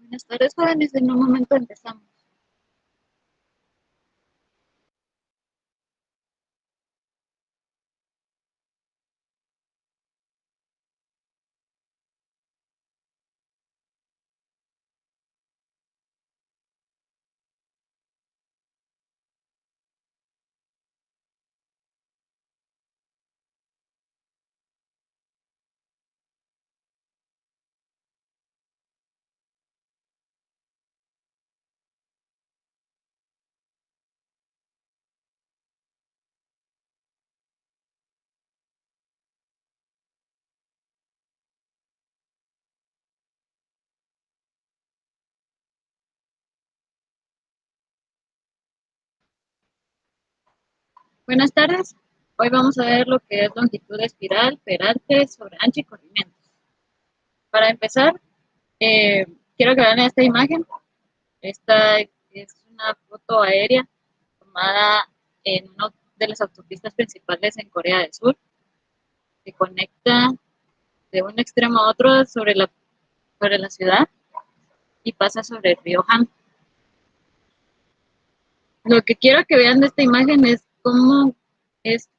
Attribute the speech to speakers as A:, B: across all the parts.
A: Buenas tardes, jóvenes. En un momento empezamos. Buenas tardes. Hoy vamos a ver lo que es longitud espiral, peralte, sobreancho y corrimientos. Para empezar, quiero que vean esta imagen. Esta es una foto aérea tomada en una de las autopistas principales en Corea del Sur, que conecta de un extremo a otro sobre la ciudad y pasa sobre el río Han. Lo que quiero que vean de esta imagen es cómo es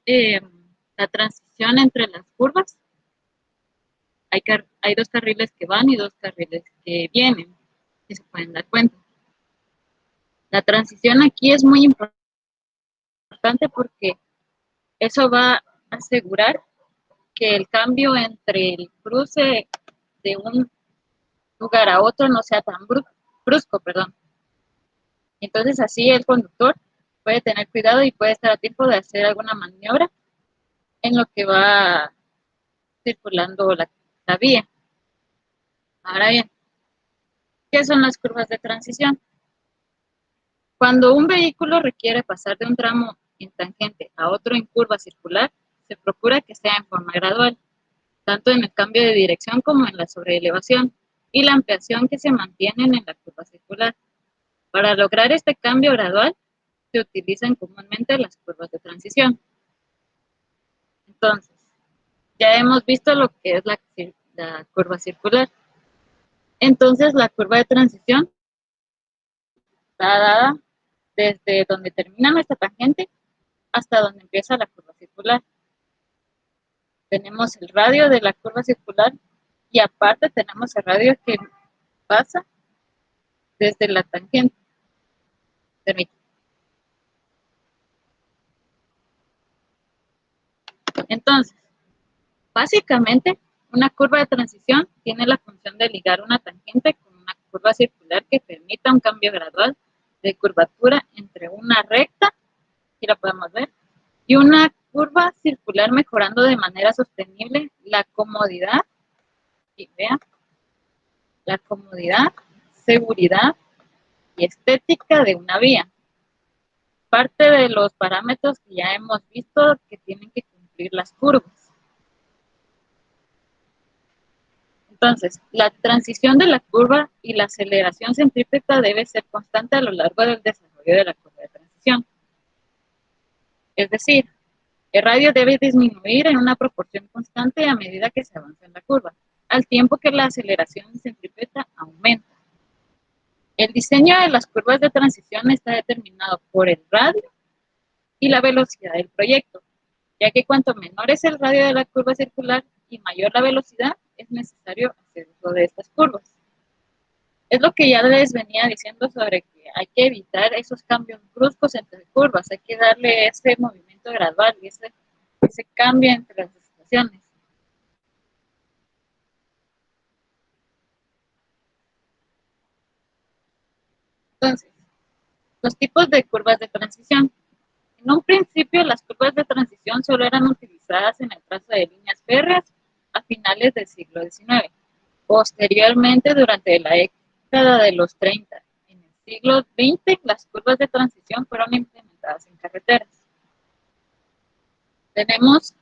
A: la transición entre las curvas. Hay dos carriles que van y dos carriles que vienen, si se pueden dar cuenta. La transición aquí es muy importante porque eso va a asegurar que el cambio entre el cruce de un lugar a otro no sea tan brusco, perdón. Entonces así el conductor puede tener cuidado y puede estar a tiempo de hacer alguna maniobra en lo que va circulando la vía. Ahora bien, ¿qué son las curvas de transición? Cuando un vehículo requiere pasar de un tramo en tangente a otro en curva circular, se procura que sea en forma gradual, tanto en el cambio de dirección como en la sobreelevación y la ampliación que se mantienen en la curva circular. Para lograr este cambio gradual, se utilizan comúnmente las curvas de transición. Entonces, ya hemos visto lo que es la curva circular. Entonces, la curva de transición está dada desde donde termina nuestra tangente hasta donde empieza la curva circular. Tenemos el radio de la curva circular y aparte tenemos el radio que pasa desde la tangente. Permítame. Entonces, básicamente, una curva de transición tiene la función de ligar una tangente con una curva circular que permita un cambio gradual de curvatura entre una recta, aquí la podemos ver, y una curva circular, mejorando de manera sostenible la comodidad, y vean, la comodidad, seguridad y estética de una vía. Parte de los parámetros que ya hemos visto que tienen que cumplir las curvas. Entonces, la transición de la curva y la aceleración centrípeta debe ser constante a lo largo del desarrollo de la curva de transición. Es decir, el radio debe disminuir en una proporción constante a medida que se avanza en la curva, al tiempo que la aceleración centrípeta aumenta. El diseño de las curvas de transición está determinado por el radio y la velocidad del proyecto, ya que cuanto menor es el radio de la curva circular y mayor la velocidad, es necesario hacer uso de estas curvas. Es lo que ya les venía diciendo sobre que hay que evitar esos cambios bruscos entre curvas, hay que darle ese movimiento gradual y ese cambio entre las estaciones. Entonces, los tipos de curvas de transición. En un principio, las curvas de transición solo eran utilizadas en el trazo de líneas férreas a finales del siglo XIX. Posteriormente, durante la década de los 30, en el siglo XX, las curvas de transición fueron implementadas en carreteras. Tenemos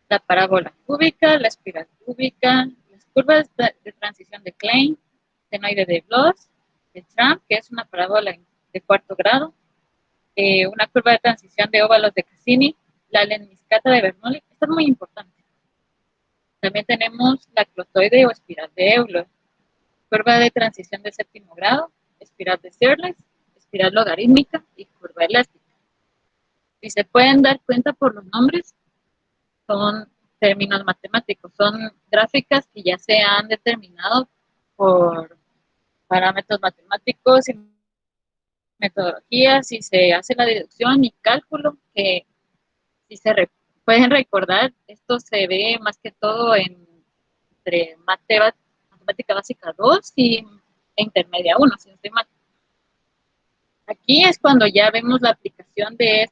A: la parábola cúbica, la espiral cúbica, las curvas de transición de Klein, senoide de Bloch, de Trump, que es una parábola de cuarto grado, una curva de transición de óvalos de Cassini, la lemniscata de Bernoulli. Esto es muy importante. También tenemos la clotoide o espiral de Euler. curva de transición de séptimo grado, espiral de Searles, espiral logarítmica y curva elástica. Si se pueden dar cuenta por los nombres, son términos matemáticos, son gráficas que ya se han determinado por parámetros matemáticos y metodologías, si se hace la deducción y cálculo, que si se pueden recordar, esto se ve más que todo entre matemática básica 2 y intermedia 1, si no estoy mal. Aquí es cuando ya vemos la aplicación de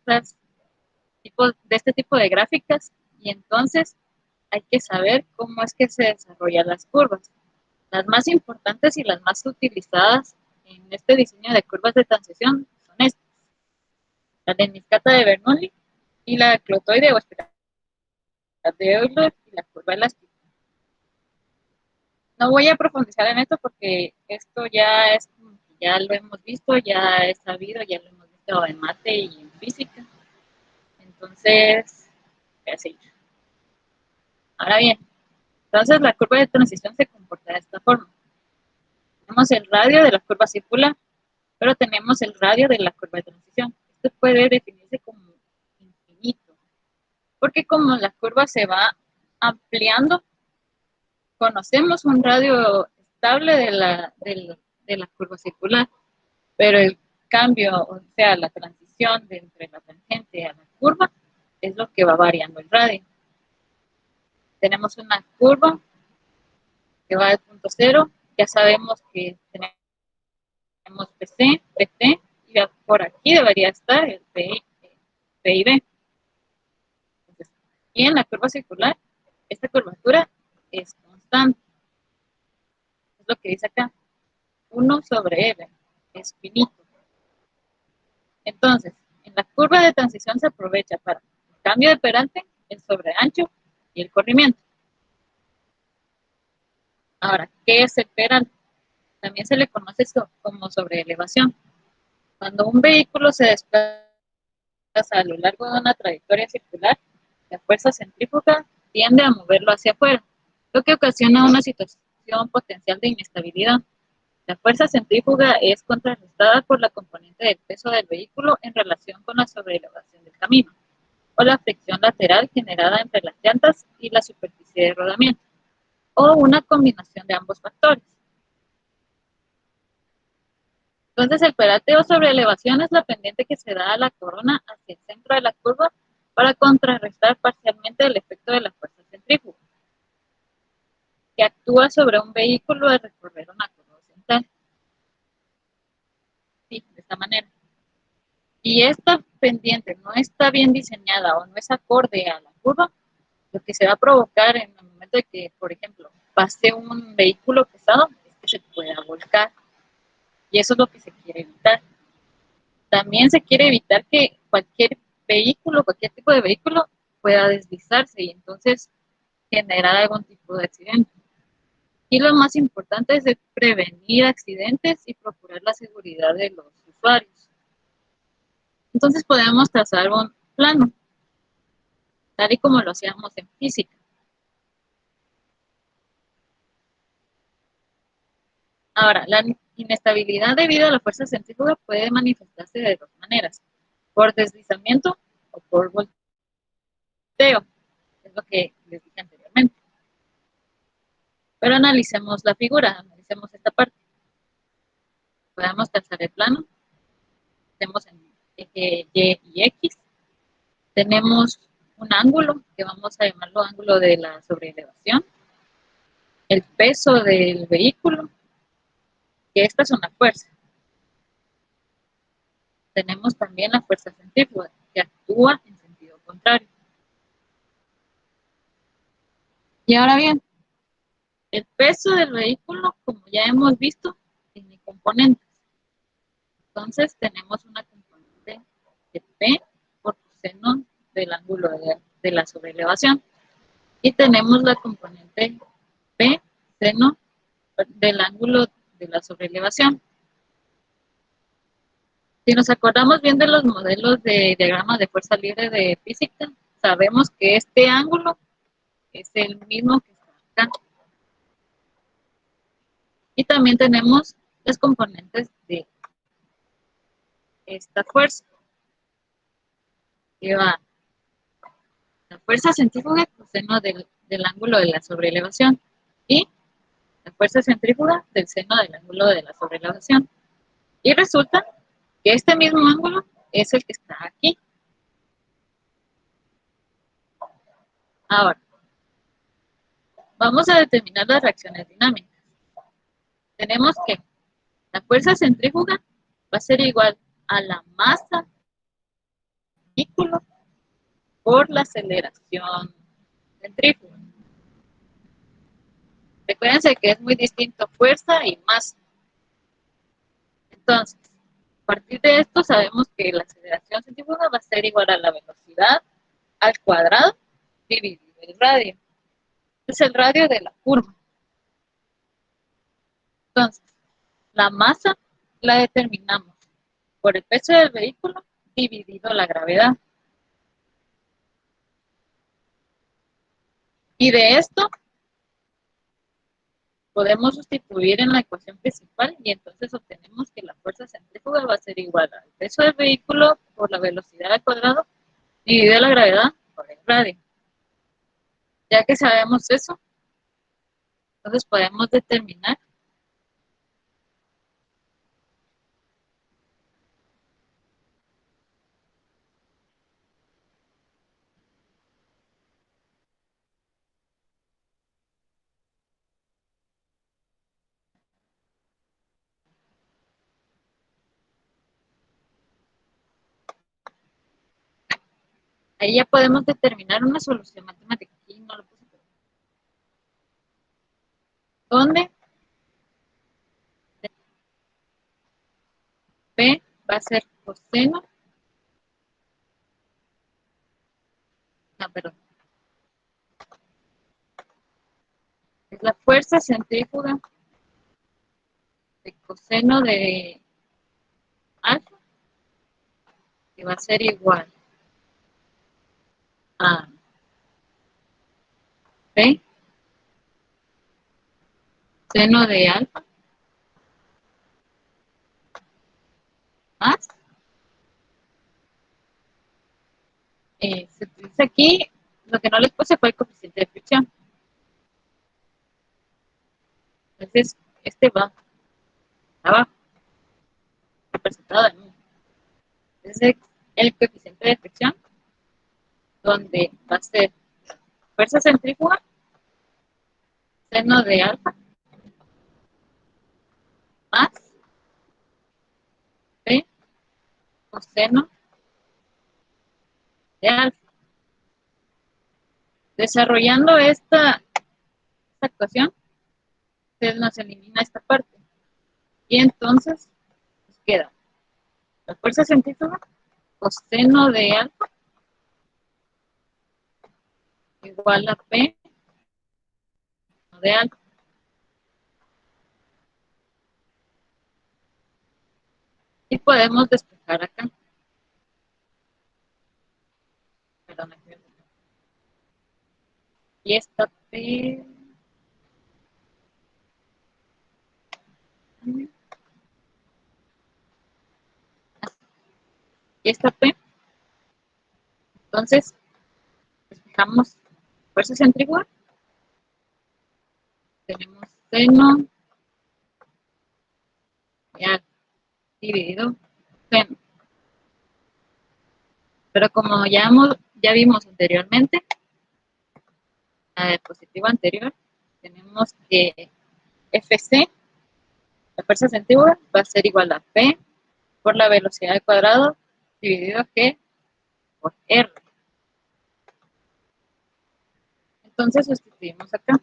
A: este tipo de gráficas y entonces hay que saber cómo es que se desarrollan las curvas. Las más importantes y las más utilizadas en este diseño de curvas de transición son estas: la lemniscata de Bernoulli y la clotoide o espiral de Euler y la curva elástica. No voy a profundizar en esto porque esto ya lo hemos visto, ya es sabido, ya lo hemos visto en mate y en física. Entonces, voy a seguir. Ahora bien, entonces la curva de transición se comporta de esta forma. Tenemos el radio de la curva circular, pero tenemos el radio de la curva de transición. Esto puede definirse como infinito, porque como la curva se va ampliando, conocemos un radio estable de la curva circular, pero el cambio, o sea, la transición de entre la tangente a la curva, es lo que va variando el radio. Tenemos una curva que va del punto cero, ya sabemos que tenemos PC, PT, y por aquí debería estar el P y B. Entonces, y en la curva circular, esta curvatura es constante. Es lo que dice acá, 1 sobre L, es finito. Entonces, en la curva de transición se aprovecha para el cambio de perante, el sobreancho y el corrimiento. Ahora, ¿qué es el perante? También se le conoce como sobreelevación. Cuando un vehículo se desplaza a lo largo de una trayectoria circular, la fuerza centrífuga tiende a moverlo hacia afuera, lo que ocasiona una situación potencial de inestabilidad. La fuerza centrífuga es contrarrestada por la componente del peso del vehículo en relación con la sobreelevación del camino, o la fricción lateral generada entre las llantas y la superficie de rodamiento, o una combinación de ambos factores. Entonces, el perateo sobre elevación es la pendiente que se da a la corona hacia el centro de la curva para contrarrestar parcialmente el efecto de la fuerza centrífuga, que actúa sobre un vehículo al recorrer una curva horizontal. Sí, de esta manera. Si esta pendiente no está bien diseñada o no es acorde a la curva, lo que se va a provocar en el momento de que, por ejemplo, pase un vehículo pesado, es que se pueda volcar. Y eso es lo que se quiere evitar. También se quiere evitar que cualquier tipo de vehículo pueda deslizarse y entonces generar algún tipo de accidente. Y lo más importante es prevenir accidentes y procurar la seguridad de los usuarios. Entonces podemos trazar un plano, tal y como lo hacíamos en física. Ahora, la inestabilidad debido a la fuerza centrífuga puede manifestarse de dos maneras: por deslizamiento o por volteo, es lo que les dije anteriormente. Pero analicemos la figura, analicemos esta parte. Podemos trazar el plano, tenemos en eje Y y X, tenemos un ángulo que vamos a llamarlo ángulo de la sobreelevación, el peso del vehículo, que esta es una fuerza. Tenemos también la fuerza centrífuga, que actúa en sentido contrario. Y ahora bien, el peso del vehículo, como ya hemos visto, tiene componentes. Entonces tenemos una componente de P por coseno del ángulo de la sobreelevación. Y tenemos la componente P seno del ángulo de la sobreelevación. Si nos acordamos bien de los modelos de diagramas de fuerza libre de física, sabemos que este ángulo es el mismo que está acá. Y también tenemos los componentes de esta fuerza, que va la fuerza centrífuga coseno del ángulo de la sobreelevación y la fuerza centrífuga del seno del ángulo de la sobreelevación. Y resulta que este mismo ángulo es el que está aquí. Ahora, vamos a determinar las reacciones dinámicas. Tenemos que la fuerza centrífuga va a ser igual a la masa del vehículo por la aceleración centrífuga. Recuérdense que es muy distinto fuerza y masa. Entonces, a partir de esto sabemos que la aceleración centrífuga va a ser igual a la velocidad al cuadrado dividido el radio. Es el radio de la curva. Entonces, la masa la determinamos por el peso del vehículo dividido la gravedad. Y de esto podemos sustituir en la ecuación principal y entonces obtenemos que la fuerza centrífuga va a ser igual al peso del vehículo por la velocidad al cuadrado dividido la gravedad por el radio. Ya que sabemos eso, entonces podemos determinar ahí ya podemos determinar una solución matemática. Aquí no lo puse, donde P va a ser coseno, no, perdón, es la fuerza centrífuga de coseno de alfa, que va a ser igual a P seno de alfa más, se utiliza aquí, lo que no les puse fue el coeficiente de fricción. Entonces, este va abajo, representado en 1. Entonces, el coeficiente de fricción, donde va a ser fuerza centrífuga, seno de alfa, más P coseno de alfa. Desarrollando esta ecuación, se nos elimina esta parte. Y entonces nos queda la fuerza centrífuga coseno de alfa igual a P de alfa. Y podemos despejar acá. Perdón, y esta P. Y esta P. Entonces, despejamos fuerza centrífuga. Tenemos seno de alfa dividido seno. Pero como ya vimos anteriormente, la diapositiva anterior, tenemos que Fc, la fuerza centrífuga, va a ser igual a P por la velocidad al cuadrado dividido G por R. Entonces sustituimos acá.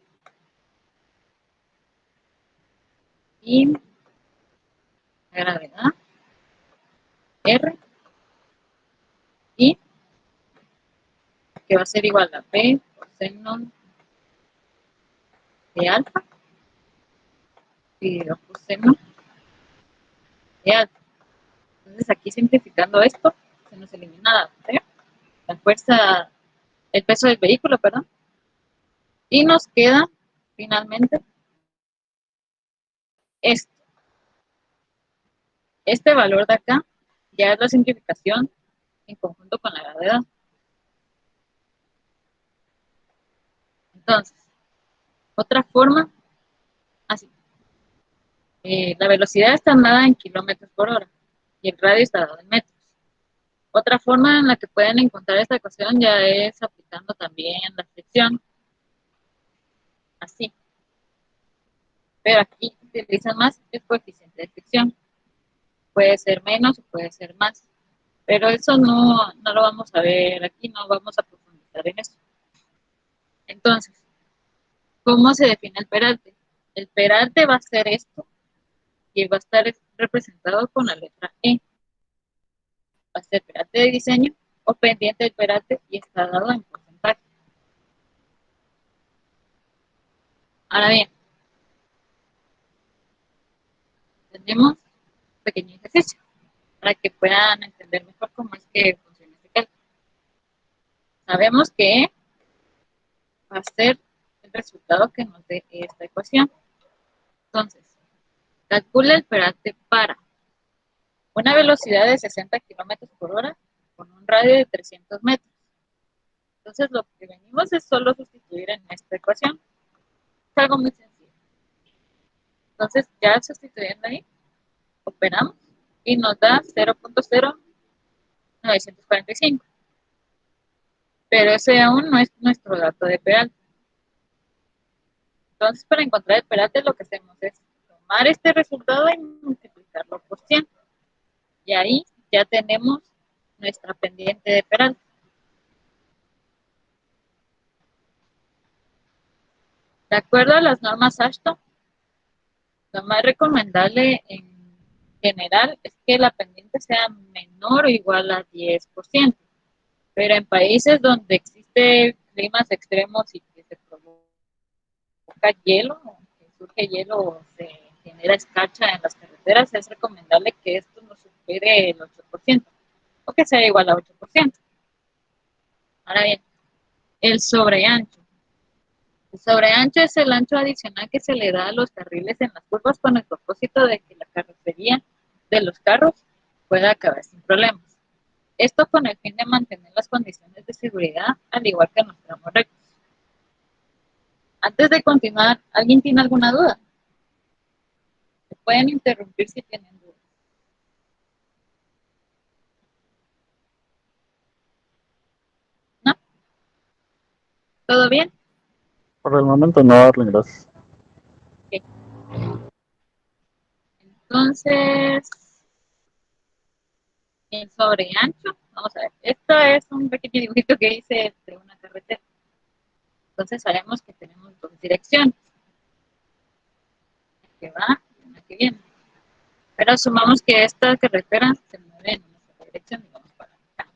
A: Y la gravedad R y que va a ser igual a P por seno de alfa dividido por seno de alfa. Entonces aquí simplificando esto, se nos elimina la fuerza, el peso del vehículo, perdón, y nos queda finalmente esto. Este valor de acá ya es la simplificación en conjunto con la gravedad. Entonces, otra forma, así. La velocidad está dada en kilómetros por hora y el radio está dado en metros. Otra forma en la que pueden encontrar esta ecuación ya es aplicando también la fricción, así. Pero aquí utilizan más el coeficiente de fricción. Puede ser menos o puede ser más. Pero eso no lo vamos a ver aquí, no vamos a profundizar en eso. Entonces, ¿cómo se define el peralte? El peralte va a ser esto y va a estar representado con la letra E. Va a ser peralte de diseño o pendiente del peralte y está dado en porcentaje. Ahora bien, tenemos un pequeño ejercicio para que puedan entender mejor cómo es que funciona este cálculo. Sabemos que va a ser el resultado que nos dé esta ecuación. Entonces, calcula el peralte para una velocidad de 60 kilómetros por hora con un radio de 300 metros. Entonces, lo que venimos es solo sustituir en esta ecuación. Es algo muy sencillo. Entonces, ya sustituyendo ahí, operamos y nos da 0.0945. Pero ese aún no es nuestro dato de peralte. Entonces, para encontrar el peralte, lo que hacemos es tomar este resultado y multiplicarlo por 100. Y ahí ya tenemos nuestra pendiente de peralte. De acuerdo a las normas AASHTO, lo más recomendable en general es que la pendiente sea menor o igual a 10%. Pero en países donde existe climas extremos y que se provoca hielo, que surge hielo o se genera escarcha en las carreteras, es recomendable que esto no supere el 8% o que sea igual a 8%. Ahora bien, el sobreancho. El sobreancho es el ancho adicional que se le da a los carriles en las curvas con el propósito de que la carrocería de los carros pueda acabar sin problemas. Esto con el fin de mantener las condiciones de seguridad al igual que en los tramos rectos. Antes de continuar, ¿alguien tiene alguna duda? Se pueden interrumpir si tienen dudas. ¿No? ¿Todo bien?
B: Por el momento no, Arlen, gracias.
A: Ok. Entonces, el sobreancho, vamos a ver, esto es un pequeño dibujito que hice de una carretera. Entonces sabemos que tenemos dos direcciones, una que va y una que viene. Pero asumamos que esta carretera se mueve en una sola dirección y vamos para acá.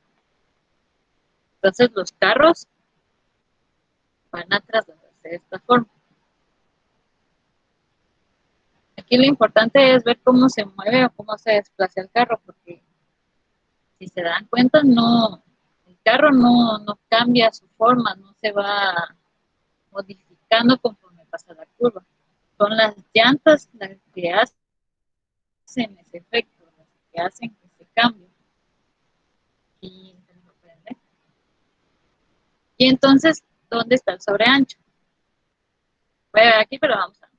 A: Entonces los carros van a trasladarse de esta forma. Aquí lo importante es ver cómo se mueve o cómo se desplaza el carro, porque si se dan cuenta, el carro no cambia su forma, no se va modificando conforme pasa la curva. Son las llantas las que hacen ese efecto, las que hacen ese cambio. Y entonces, ¿dónde está el sobreancho? Voy a ver aquí, pero vamos a ver.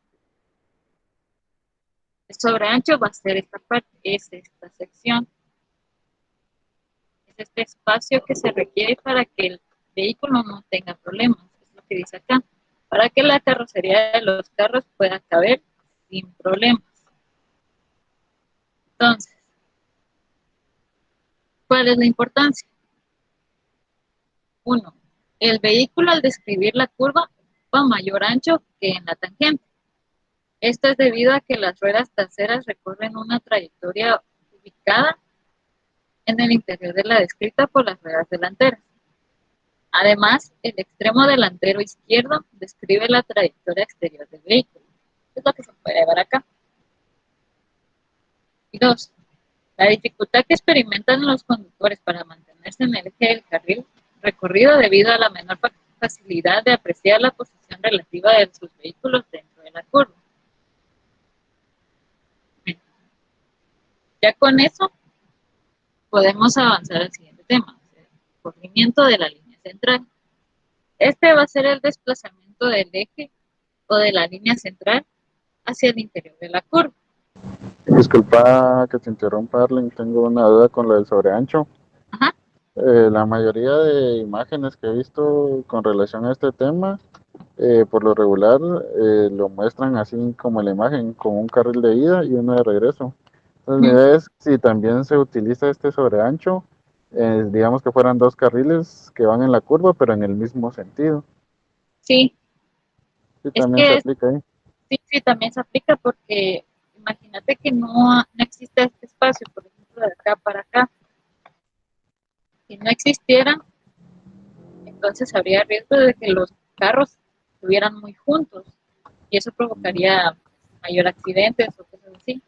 A: El sobreancho va a ser esta parte, es esta sección. Es este espacio que se requiere para que el vehículo no tenga problemas. Es lo que dice acá. Para que la carrocería de los carros pueda caber sin problemas. Entonces, ¿cuál es la importancia? Uno, el vehículo al describir la curva ocupa mayor ancho que en la tangente. Esto es debido a que las ruedas traseras recorren una trayectoria ubicada en el interior de la descrita por las ruedas delanteras. Además, el extremo delantero izquierdo describe la trayectoria exterior del vehículo. Es lo que se puede ver acá. Y dos, la dificultad que experimentan los conductores para mantenerse en el eje del carril recorrido debido a la menor facilidad de apreciar la posición relativa de sus vehículos dentro de la curva. Ya con eso podemos avanzar al siguiente tema, el corrimiento de la línea central. Este va a ser el desplazamiento del eje o de la línea central hacia el interior de la curva.
B: Disculpa que te interrumpa, Arlen, tengo una duda con lo del sobreancho.
A: Ajá.
B: La mayoría de imágenes que he visto con relación a este tema, por lo regular, lo muestran así como la imagen, con un carril de ida y uno de regreso. Entonces, mi idea es si también se utiliza este sobreancho, digamos que fueran dos carriles que van en la curva, pero en el mismo sentido.
A: Sí,
B: Sí,
A: es
B: también se
A: que
B: aplica ahí.
A: sí, también se aplica porque imagínate que no existe este espacio, por ejemplo, de acá para acá. Si no existiera, entonces habría riesgo de que los carros estuvieran muy juntos y eso provocaría mayor accidentes o cosas así.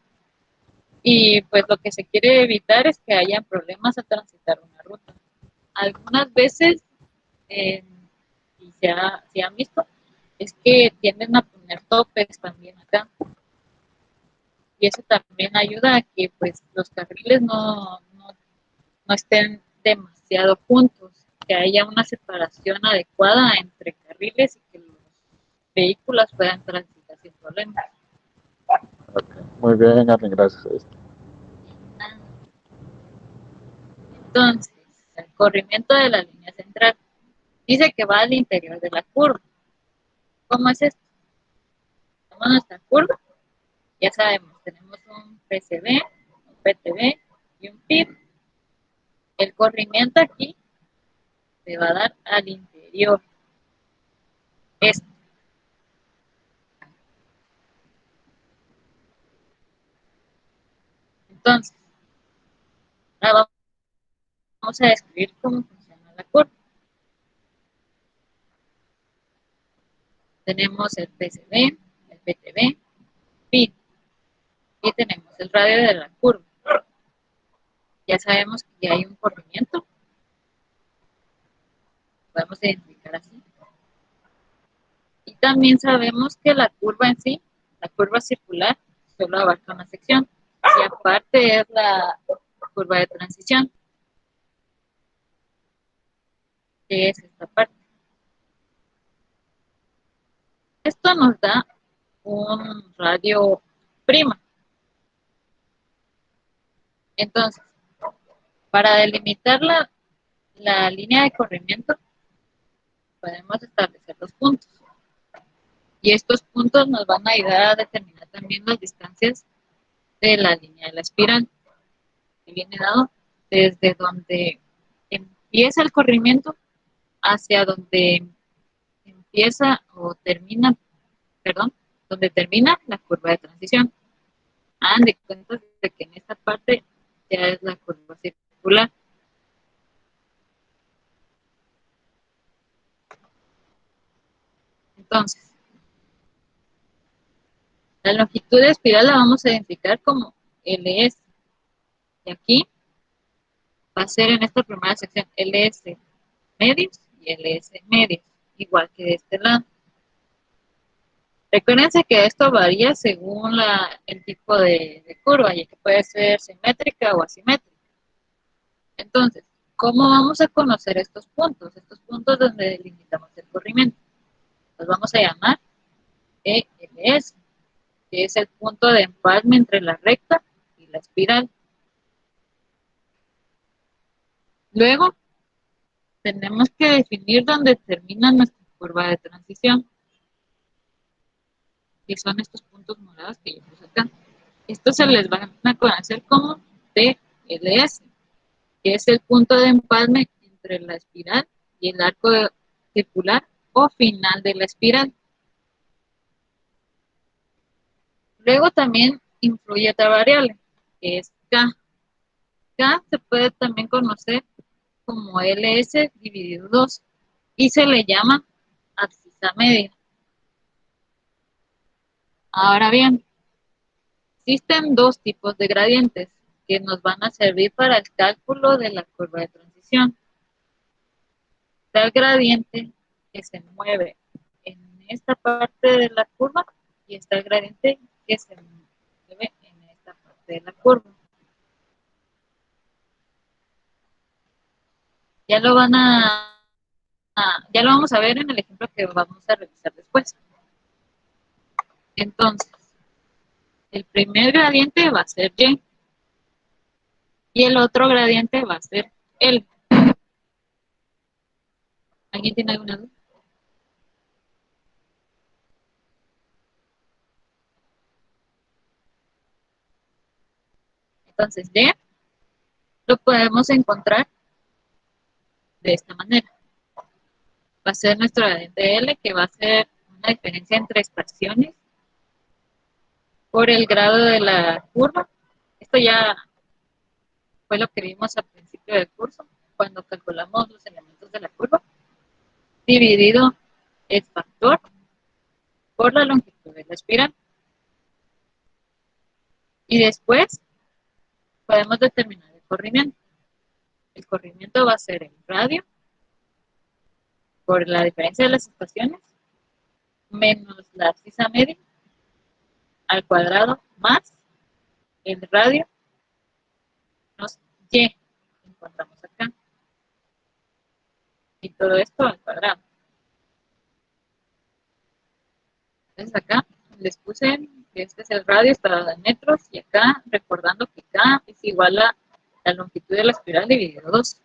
A: Y pues lo que se quiere evitar es que haya problemas al transitar una ruta. Algunas veces, y se han visto, es que tienden a poner topes también acá. Y eso también ayuda a que pues los carriles no estén demasiado juntos, que haya una separación adecuada entre carriles y que los vehículos puedan transitar sin problemas.
B: Okay. Muy bien, Arlen, gracias.
A: Entonces, el corrimiento de la línea central dice que va al interior de la curva. ¿Cómo es esto? Tenemos nuestra curva, ya sabemos, tenemos un PCB, un PTB y un PIB. El corrimiento aquí se va a dar al interior. Esto. Entonces, ahora vamos a describir cómo funciona la curva. Tenemos el PCB, el PTB, PIB y tenemos el radio de la curva. Ya sabemos que ya hay un corrimiento, podemos identificar así. Y también sabemos que la curva en sí, la curva circular, solo abarca una sección. Y aparte es la curva de transición, que es esta parte. Esto nos da un radio prima. Entonces, para delimitar la línea de corrimiento, podemos establecer los puntos. Y estos puntos nos van a ayudar a determinar también las distancias de la línea de la espiral, que viene dado desde donde empieza el corrimiento hacia donde empieza o termina, perdón, donde termina la curva de transición. Hagan de cuenta de que en esta parte ya es la curva circular. Entonces, la longitud de espiral la vamos a identificar como LS. Y aquí va a ser en esta primera sección LS medios y LS medios, igual que de este lado. Recuérdense que esto varía según el tipo de curva, ya que puede ser simétrica o asimétrica. Entonces, ¿cómo vamos a conocer estos puntos? Estos puntos donde delimitamos el corrimiento. Los vamos a llamar ELS, que es el punto de empalme entre la recta y la espiral. Luego, tenemos que definir dónde termina nuestra curva de transición, que son estos puntos morados que yo puse acá. Estos se les van a conocer como TLS, que es el punto de empalme entre la espiral y el arco circular o final de la espiral. Luego también influye otra variable, que es K. K se puede también conocer como LS dividido 2 y se le llama abscisa media. Ahora bien, existen dos tipos de gradientes que nos van a servir para el cálculo de la curva de transición. Está el gradiente que se mueve en esta parte de la curva y está el gradiente que se mueve en esta parte de la curva. Ya lo ya lo vamos a ver en el ejemplo que vamos a revisar después. Entonces, el primer gradiente va a ser Y y el otro gradiente va a ser L. ¿Alguien tiene alguna duda? Entonces, Y lo podemos encontrar de esta manera. Va a ser nuestro gradiente L, que va a ser una diferencia entre extracciones por el grado de la curva. Esto ya fue lo que vimos al principio del curso, cuando calculamos los elementos de la curva, dividido el factor por la longitud de la espiral. Y después podemos determinar el corrimiento. El corrimiento va a ser el radio por la diferencia de las estaciones menos la abscisa media al cuadrado más el radio menos y que encontramos acá. Y todo esto al cuadrado. Entonces acá les puse que este es el radio, está dado en metros, y acá recordando que K es igual a la longitud de la espiral dividido 2.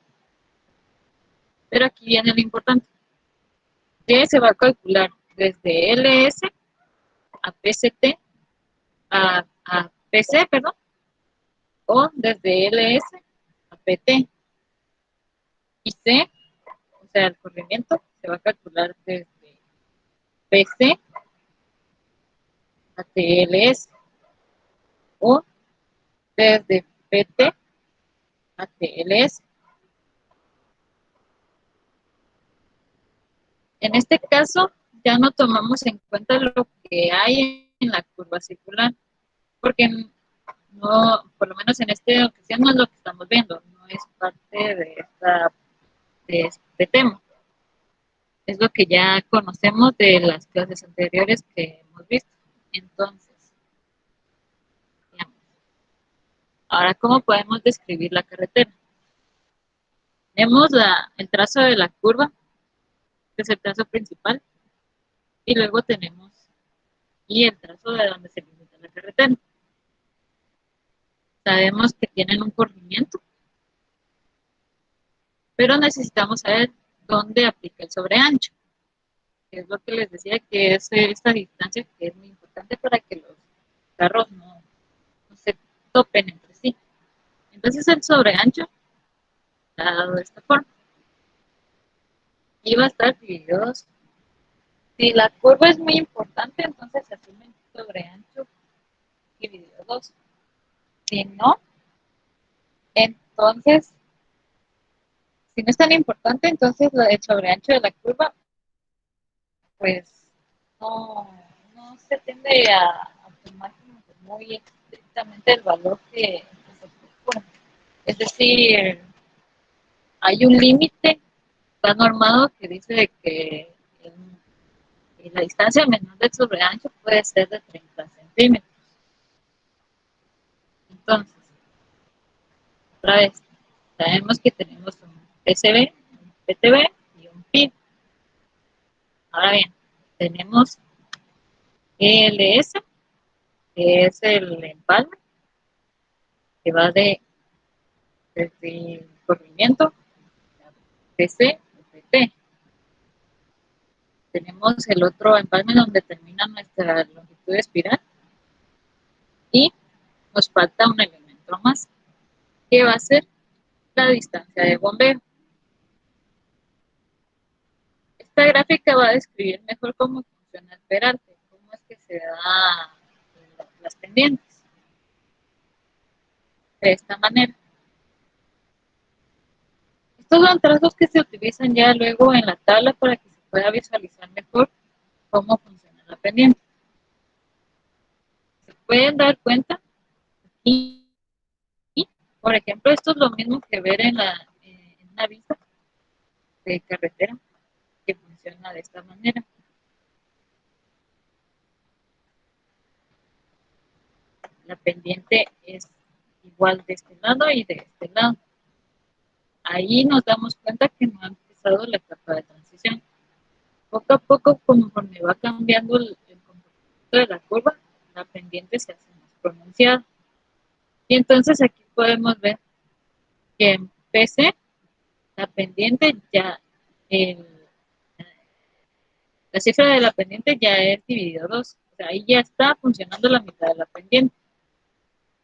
A: Pero aquí viene lo importante. Y se va a calcular desde LS a PCT, a PC, perdón, o desde LS a PT. Y C, o sea, el corrimiento, se va a calcular desde PC a TLS o desde PT a TLS. En este caso, ya no tomamos en cuenta lo que hay en la curva circular, porque no, por lo menos en esta ocasión no es lo que estamos viendo, no es parte de este tema. Es lo que ya conocemos de las clases anteriores que hemos visto. Entonces, digamos, ahora, ¿cómo podemos describir la carretera? Tenemos el trazo de la curva, que es el trazo principal, y luego tenemos el trazo de donde se limita la carretera. Sabemos que tienen un corrimiento, pero necesitamos saber dónde aplica el sobreancho, que es lo que les decía, que es esta distancia que es muy importante para que los carros no se topen entre sí. Entonces el sobreancho está dado de esta forma y va a estar dividido dos. Si la curva es muy importante, entonces se asume el sobreancho dividido 2. Si no, entonces, si no es tan importante, entonces el sobreancho de la curva, pues no se tiende a tomar muy estrictamente el valor que se propone. Es decir, hay un límite, está normado que dice que la distancia menor del sobreancho puede ser de 30 centímetros. Entonces, otra vez, sabemos que tenemos un PCB, un PTB y un PIB. Ahora bien, tenemos ELS, que es el empalme, que va desde el corrimiento, PC, PT. Tenemos el otro empalme donde termina nuestra longitud de espiral y nos falta un elemento más, que va a ser la distancia de bombeo. Esta gráfica va a describir mejor cómo funciona el peralte, cómo es que se da las pendientes. De esta manera. Estos son trazos que se utilizan ya luego en la tabla para que se pueda visualizar mejor cómo funciona la pendiente. Se pueden dar cuenta y, por ejemplo, esto es lo mismo que ver en una vista de carretera que funciona de esta manera. La pendiente es igual de este lado y de este lado. ahí nos damos cuenta que no ha empezado la etapa de transición. Poco a poco, conforme va cambiando el comportamiento de la curva, la pendiente se hace más pronunciada. Y entonces aquí podemos ver que en PC, la pendiente ya, la cifra de la pendiente ya es dividido 2. O sea, ahí ya está funcionando la mitad de la pendiente.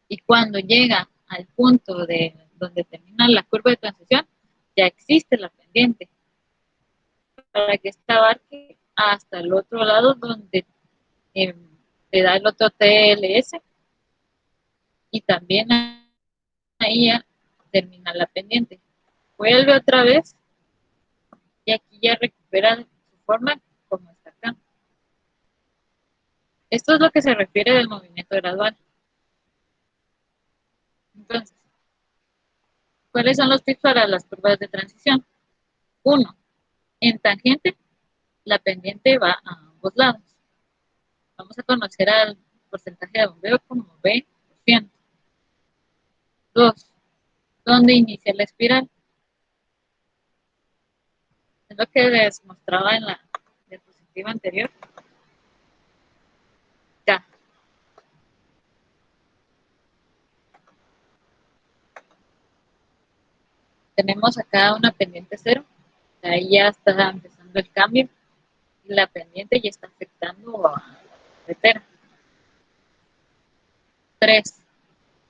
A: Y cuando llega al punto de donde termina la curva de transición, ya existe la pendiente. Para que esta abarque hasta el otro lado donde te da el otro TLS y también ahí ya termina la pendiente. Vuelve otra vez y aquí ya recupera su forma como está acá. Esto es lo que se refiere del movimiento gradual. Entonces, ¿cuáles son los tips para las curvas de transición? 1. En tangente, la pendiente va a ambos lados. Vamos a conocer al porcentaje de bombeo como B%. 2. ¿Dónde inicia la espiral? Es lo que les mostraba en la diapositiva anterior. Acá. Tenemos acá una pendiente 0. Ahí ya está empezando el cambio. Y la pendiente ya está afectando a la carretera. 3.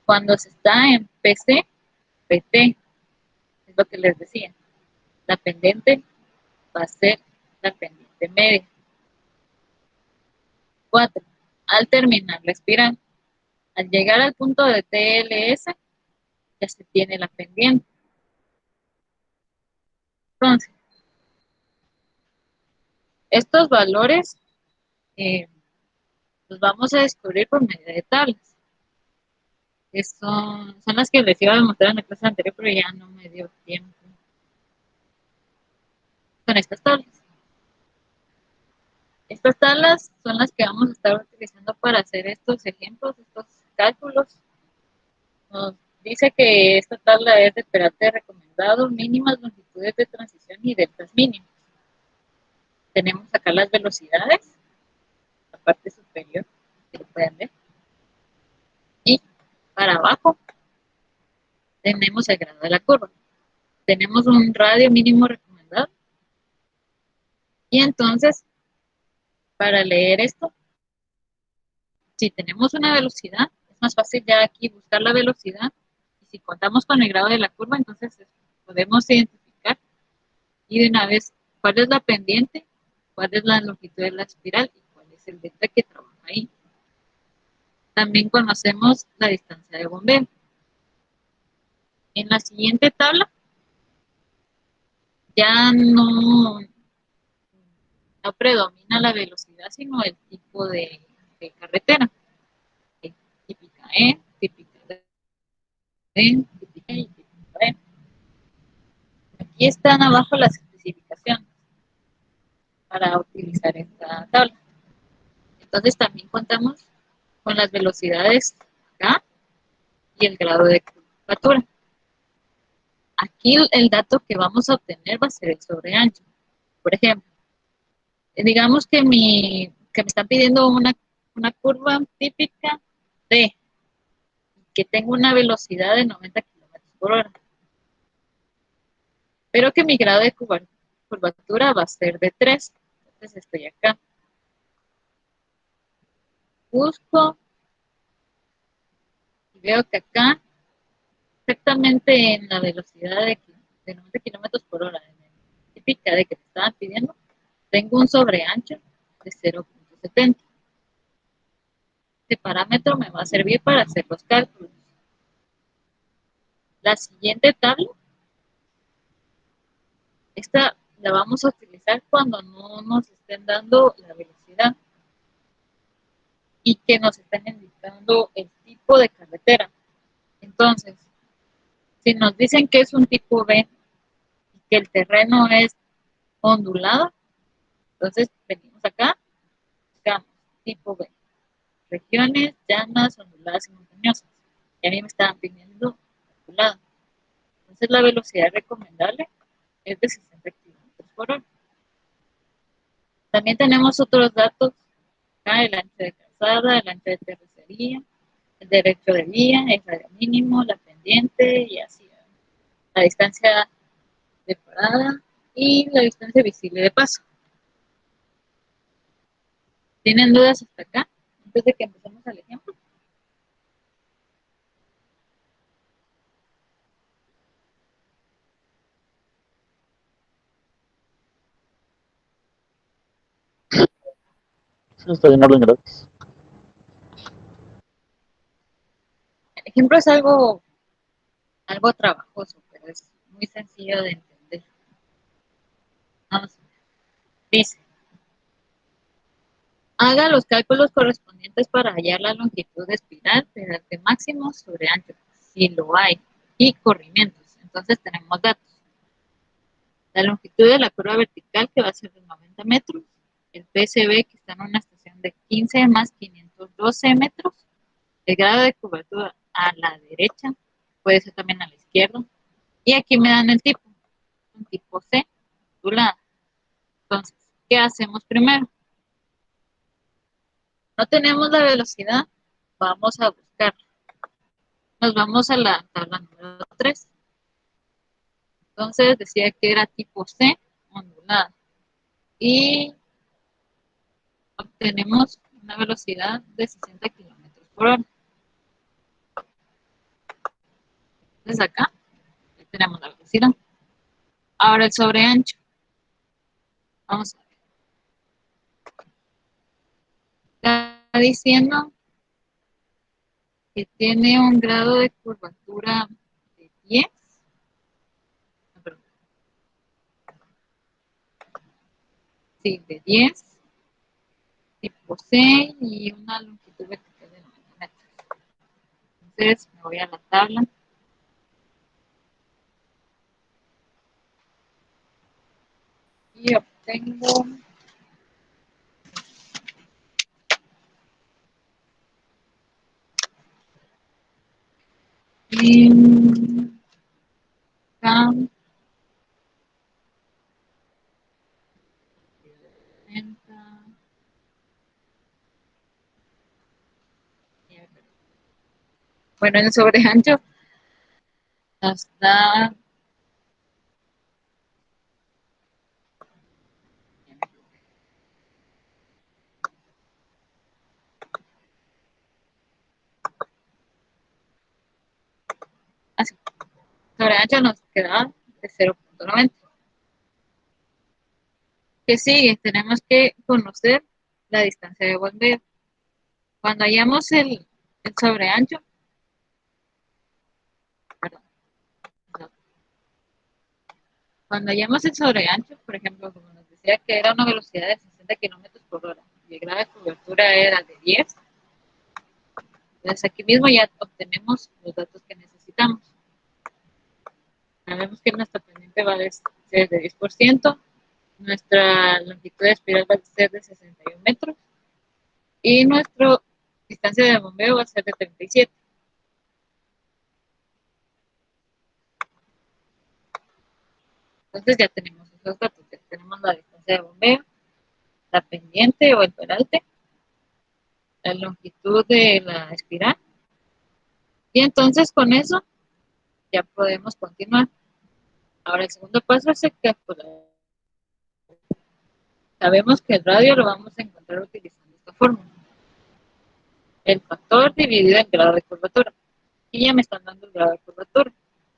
A: Cuando se está en PC, PT, es lo que les decía. La pendiente va a ser la pendiente media. 4. Al terminar la espiral, al llegar al punto de TLS, ya se tiene la pendiente. Entonces, estos valores los vamos a descubrir por medio de tablas. Que son las que les iba a demostrar en la clase anterior, pero ya no me dio tiempo. Son estas tablas. Estas tablas son las que vamos a estar utilizando para hacer estos ejemplos, estos cálculos. Nos dice que esta tabla es de peralte recomendado, mínimas longitudes de transición y deltas mínimos. Tenemos acá las velocidades, la parte superior, que lo pueden ver. Y para abajo tenemos el grado de la curva. Tenemos un radio mínimo recomendado. Y entonces, para leer esto, si tenemos una velocidad, es más fácil ya aquí buscar la velocidad. Y si contamos con el grado de la curva, entonces podemos identificar y de una vez cuál es la pendiente, cuál es la longitud de la espiral y cuál es el delta que trabaja ahí. También conocemos la distancia de bombeo. En la siguiente tabla ya no predomina la velocidad, sino el tipo de carretera. Típica E, típica D, típica E y típica D. Aquí están abajo las especificaciones para utilizar esta tabla. Entonces también contamos con las velocidades acá y el grado de curvatura. Aquí el dato que vamos a obtener va a ser el sobreancho. Por ejemplo, digamos que me están pidiendo una curva típica D, que tenga una velocidad de 90 kilómetros por hora, pero que mi grado de curvatura va a ser de 3. Entonces estoy acá. Busco y veo que acá, exactamente en la velocidad de 90 kilómetros por hora, en el típica de que te estaban pidiendo, tengo un sobreancho de 0.70. Este parámetro me va a servir para hacer los cálculos. La siguiente tabla, esta la vamos a utilizar cuando no nos estén dando la velocidad y que nos estén indicando el tipo de carretera. Entonces, si nos dicen que es un tipo B y que el terreno es ondulado, entonces venimos acá, buscamos tipo B, regiones llanas, onduladas y montañosas. Y a mí me estaban pidiendo ondulado. Entonces la velocidad recomendable es de 60 kilómetros por hora. También tenemos otros datos, acá el ancho de calzada, el ancho de terracería, el derecho de vía, el radio mínimo, la pendiente y así, ¿verdad? La distancia de parada y la distancia visible de paso. ¿Tienen dudas hasta acá? Antes de que empecemos al ejemplo.
B: Sí, está bien, orden, gracias.
A: El ejemplo es algo trabajoso, pero es muy sencillo de entender. Vamos a ver. Dice, haga los cálculos correspondientes para hallar la longitud de espiral de máximo sobre ancho, si lo hay, y corrimientos. Entonces tenemos datos. La longitud de la curva vertical, que va a ser de 90 metros, el PSB, que está en una estación de 15 más 512 metros, el grado de cobertura a la derecha, puede ser también a la izquierda, y aquí me dan el tipo, un tipo C, ondulada. Entonces, ¿qué hacemos primero? No tenemos la velocidad, vamos a buscar. Nos vamos a la tabla número 3. Entonces decía que era tipo C, ondulada. Y obtenemos una velocidad de 60 kilómetros por hora. Entonces acá tenemos la velocidad. Ahora el sobreancho. Vamos a ver. Está diciendo que tiene un grado de curvatura de 10. No, perdón. Sí, de 10. Tipo C y una longitud vertical de 90 metros. Entonces me voy a la tabla. Y obtengo acá, bueno, en el sobreancho hasta así. Sobreancho nos queda de 0.90. ¿Qué sigue? Tenemos que conocer la distancia de bombeo. Cuando hallamos el sobreancho, perdón, no. Cuando hallamos el sobreancho, por ejemplo, como nos decía que era una velocidad de 60 kilómetros por hora y el grado de cobertura era de 10, entonces aquí mismo ya obtenemos los datos que necesitamos. Sabemos que nuestra pendiente va a ser de 10%, nuestra longitud de espiral va a ser de 61 metros y nuestra distancia de bombeo va a ser de 37. Entonces ya tenemos esos datos, ya tenemos la distancia de bombeo, la pendiente o el peralte, la longitud de la espiral, y entonces con eso ya podemos continuar. Ahora el segundo paso es el calcular. Sabemos que el radio lo vamos a encontrar utilizando esta fórmula. El factor dividido en grado de curvatura. Y ya me están dando el grado de curvatura.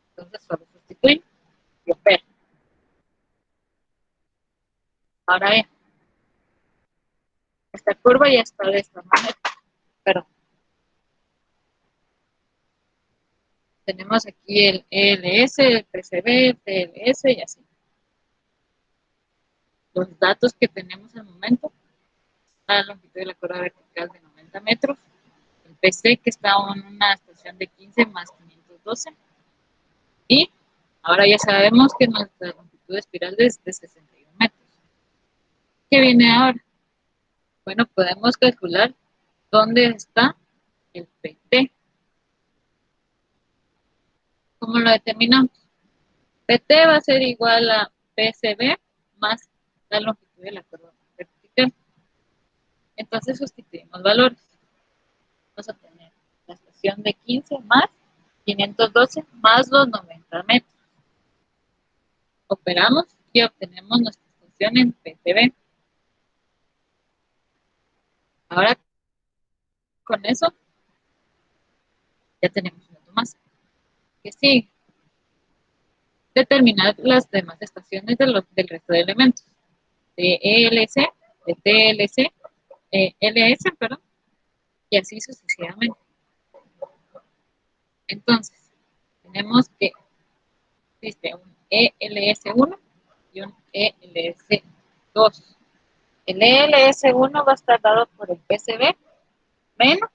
A: Entonces solo sustituyo y opero. Ahora bien, esta curva ya está de esta manera. Pero tenemos aquí el ELS, el PCB, el TLS y así. Los datos que tenemos al momento, la longitud de la curva vertical de 90 metros, el PC que está en una estación de 15 más 512, y ahora ya sabemos que nuestra longitud de espiral es de 61 metros. ¿Qué viene ahora? Bueno, podemos calcular dónde está el PT. ¿Cómo lo determinamos? PT va a ser igual a PCB más la longitud de la curva vertical. Entonces sustituimos valores. Vamos a tener la estación de 15 más 512 más los 90 metros. Operamos y obtenemos nuestra estación en PTB. Ahora, con eso, ya tenemos un dato más. Que sigue, determinar las demás estaciones del resto de elementos. De ELC, de TLC, LS, perdón, y así sucesivamente. Entonces, tenemos que existe un ELS1 y un ELS2. El ELS1 va a estar dado por el PCB menos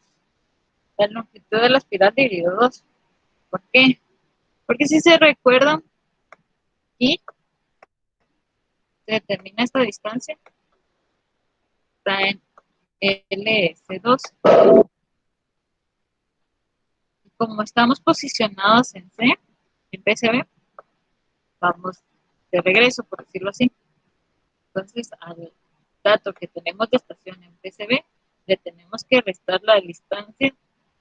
A: la longitud de la espiral dividido 2. ¿Por qué? Porque si se recuerdan, y se determina esta distancia, está en LS2. Como estamos posicionados en C, en PCB, vamos de regreso, por decirlo así. Entonces, al dato que tenemos de estación en PCB, le tenemos que restar la distancia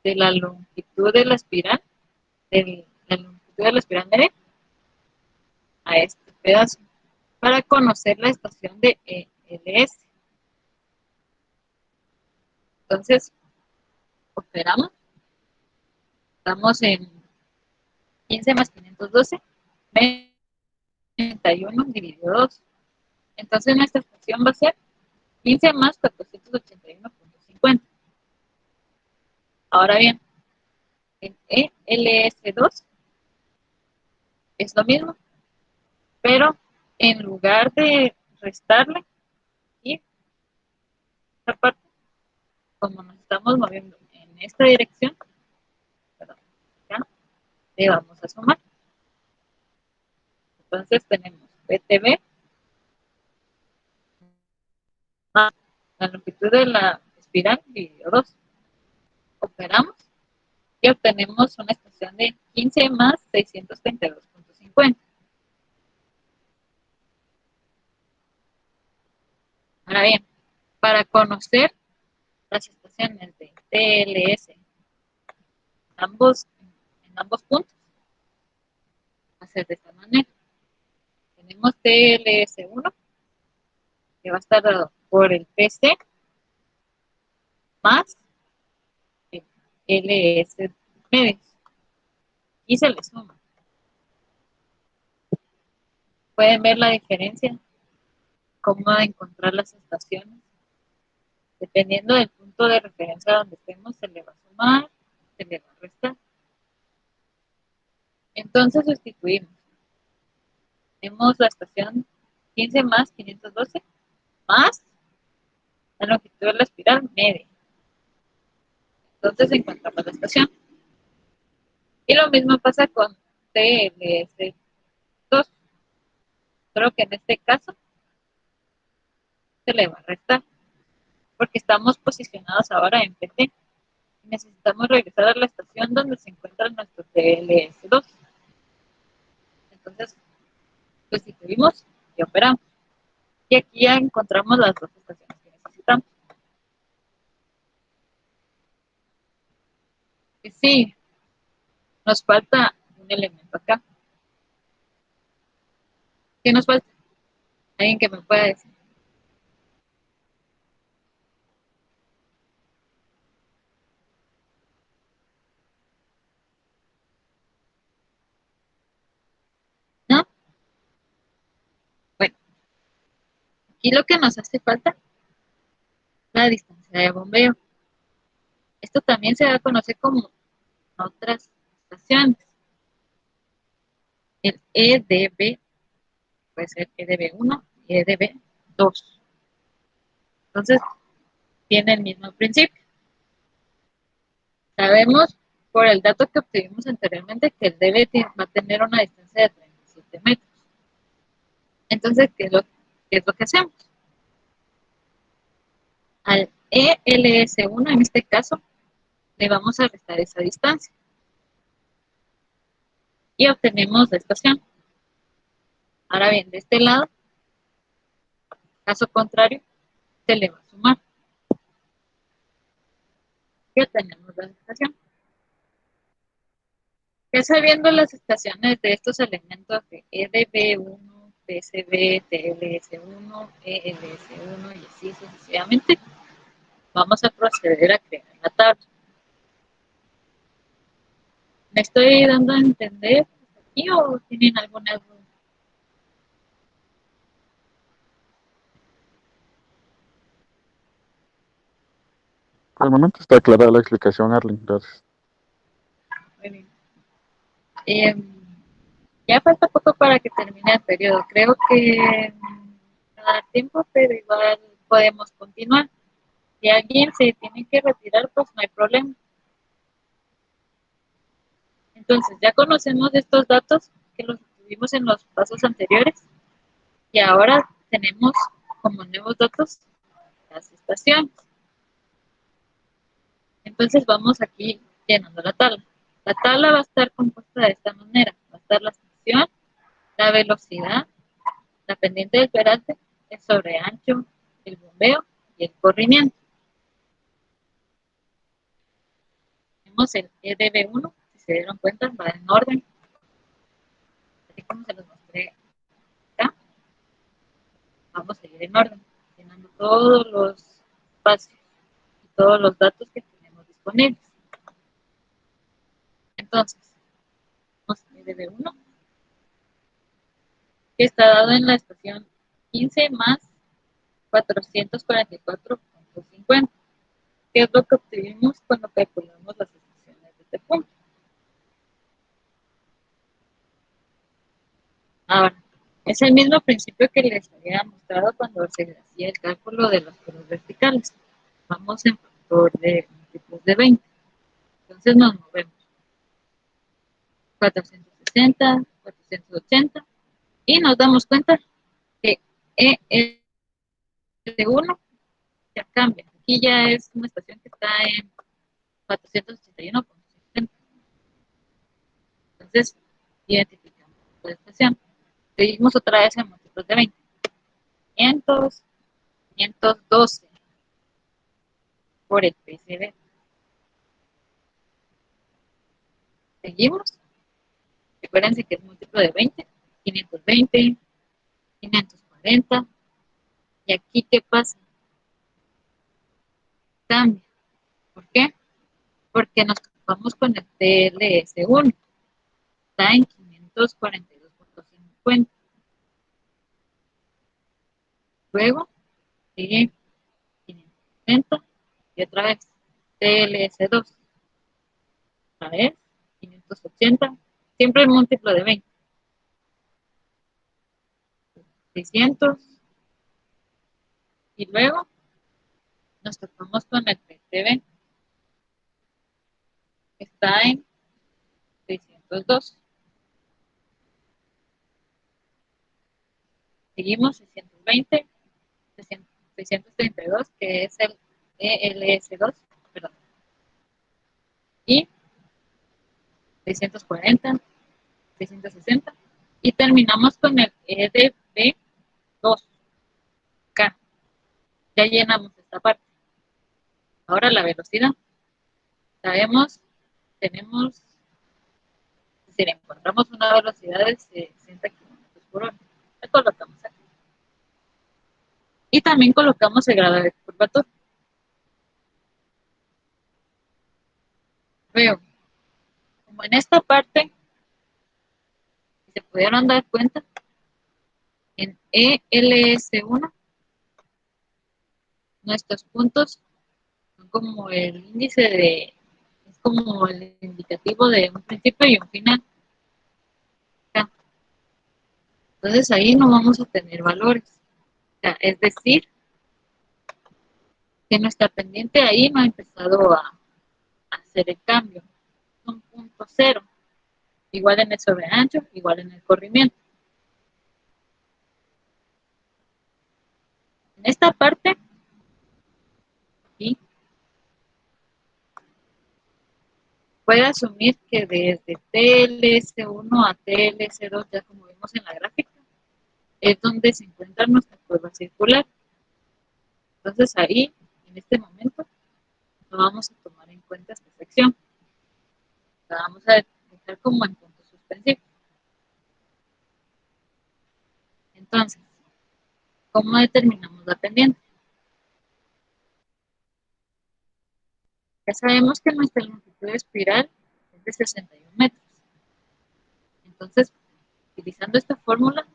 A: de la longitud de la espiral, media a este pedazo, para conocer la estación de ELS. Entonces, operamos, estamos en 15 más 512, 31 dividido 2. Entonces, nuestra estación va a ser 15 más 481.50. Ahora bien, en ELS2 es lo mismo, pero en lugar de restarle y esta parte, como nos estamos moviendo en esta dirección, perdón, ya, le vamos a sumar. Entonces tenemos PTB más la longitud de la espiral dividido 2. Operamos y obtenemos una estación de 15 más 632.50. Ahora bien, para conocer las estaciones de TLS en ambos puntos, va a ser de esta manera. Tenemos TLS1, que va a estar dado por el PC más el LS medios, y se le suma. Pueden ver la diferencia, cómo encontrar las estaciones. Dependiendo del punto de referencia donde estemos, se le va a sumar, se le va a restar. Entonces sustituimos. Tenemos la estación 15 más 512 más la longitud de la espiral media. Entonces encontramos la estación. Y lo mismo pasa con TLS2. Solo que en este caso se le va a restar, porque estamos posicionados ahora en PT. Necesitamos regresar a la estación donde se encuentra nuestro TLS2. Entonces, sustituimos y operamos. Y aquí ya encontramos las dos estaciones que necesitamos. Y sí, nos falta un elemento acá. ¿Qué nos falta? ¿Alguien que me pueda decir? ¿No? Bueno, aquí lo que nos hace falta es la distancia de bombeo. Esto también se va a conocer como otras estaciones. El EDB puede ser EDB1 y EDB2. Entonces, tiene el mismo principio. Sabemos por el dato que obtuvimos anteriormente que el DB va a tener una distancia de 37 metros. Entonces, ¿qué es lo que hacemos? Al ELS1, en este caso, le vamos a restar esa distancia. Y obtenemos la estación. Ahora bien, de este lado, caso contrario, se le va a sumar. Ya tenemos la estación. Ya sabiendo las estaciones de estos elementos de EDB1, PCB, TLS1, ELS1 y así sucesivamente, vamos a proceder a crear la tabla. ¿Me estoy dando a entender aquí o tienen alguna duda?
B: Por el momento está clara la explicación, Arlen. Gracias.
A: Muy bien. Ya falta poco para que termine el periodo. Creo que no da tiempo, pero igual podemos continuar. Si alguien se tiene que retirar, pues no hay problema. Entonces, ya conocemos estos datos que los tuvimos en los pasos anteriores y ahora tenemos como nuevos datos las estaciones. Entonces, vamos aquí llenando la tabla. La tabla va a estar compuesta de esta manera. Va a estar la estación, la velocidad, la pendiente del peralte, el sobreancho, el bombeo y el corrimiento. Tenemos el EDB1, si se dieron cuenta, va en orden, así como se los mostré acá. Vamos a ir en orden, llenando todos los espacios y todos los datos que tenemos disponibles. Entonces, tenemos el EDB1, que está dado en la estación 15 más 444.50, que es lo que obtuvimos cuando calculamos las estaciones de este punto. Ahora, es el mismo principio que les había mostrado cuando se hacía el cálculo de los curvas verticales. Vamos en factor de múltiplos de 20. Entonces nos movemos 460, 480 y nos damos cuenta que EL1 ya cambia. Aquí ya es una estación que está en 481.50. Entonces, identificamos la estación. Seguimos otra vez en múltiplos de 20. 500, 512 por el PCB. Seguimos. Recuérdense que es múltiplo de 20, 520, 540. ¿Y aquí qué pasa? Cambia. ¿Por qué? Porque nos topamos con el TLS1. Está en 542.50. Luego sigue 560 y otra vez TLS2. Otra vez 580. Siempre el múltiplo de 20. 600. Y luego nos topamos con el PTB. Está en 602. Seguimos 620, 632, que es el ELS2, perdón, y 640, 660, y terminamos con el EDB2, K. Ya llenamos esta parte. Ahora la velocidad. Sabemos, tenemos, si encontramos una velocidad de 60 km por hora. La colocamos aquí. Y también colocamos el grado de curvatura. Veo, como en esta parte, si se pudieron dar cuenta, en ELS1, nuestros puntos son como el índice de, es como el indicativo de un principio y un final. Entonces ahí no vamos a tener valores. O sea, es decir, que nuestra pendiente ahí no ha empezado a hacer el cambio. Es un punto cero. Igual en el sobreancho, igual en el corrimiento. En esta parte, aquí, puede asumir que desde TLS1 a TLS2, ya como vimos en la gráfica, es donde se encuentra nuestra curva circular. Entonces ahí, en este momento, no vamos a tomar en cuenta esta sección. La vamos a dejar como en punto suspensivo. Entonces, ¿cómo determinamos la pendiente? Ya sabemos que nuestra longitud de espiral es de 61 metros. Entonces, utilizando esta fórmula,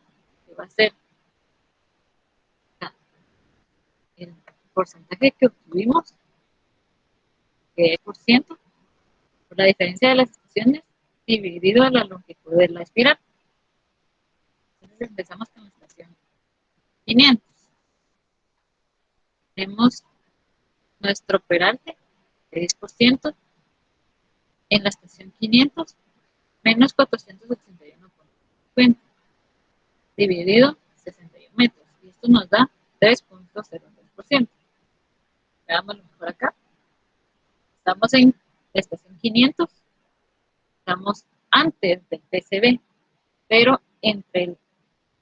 A: que va a ser el porcentaje que obtuvimos, que es por ciento, por la diferencia de las estaciones, dividido a la longitud de la espiral. Entonces empezamos con la estación 500. Tenemos nuestro peralte de 10% en la estación 500 menos 481.50 dividido 61 metros. Y esto nos da 3.02%. Veámoslo mejor acá. Estamos en la estación 500, estamos antes del PCB, pero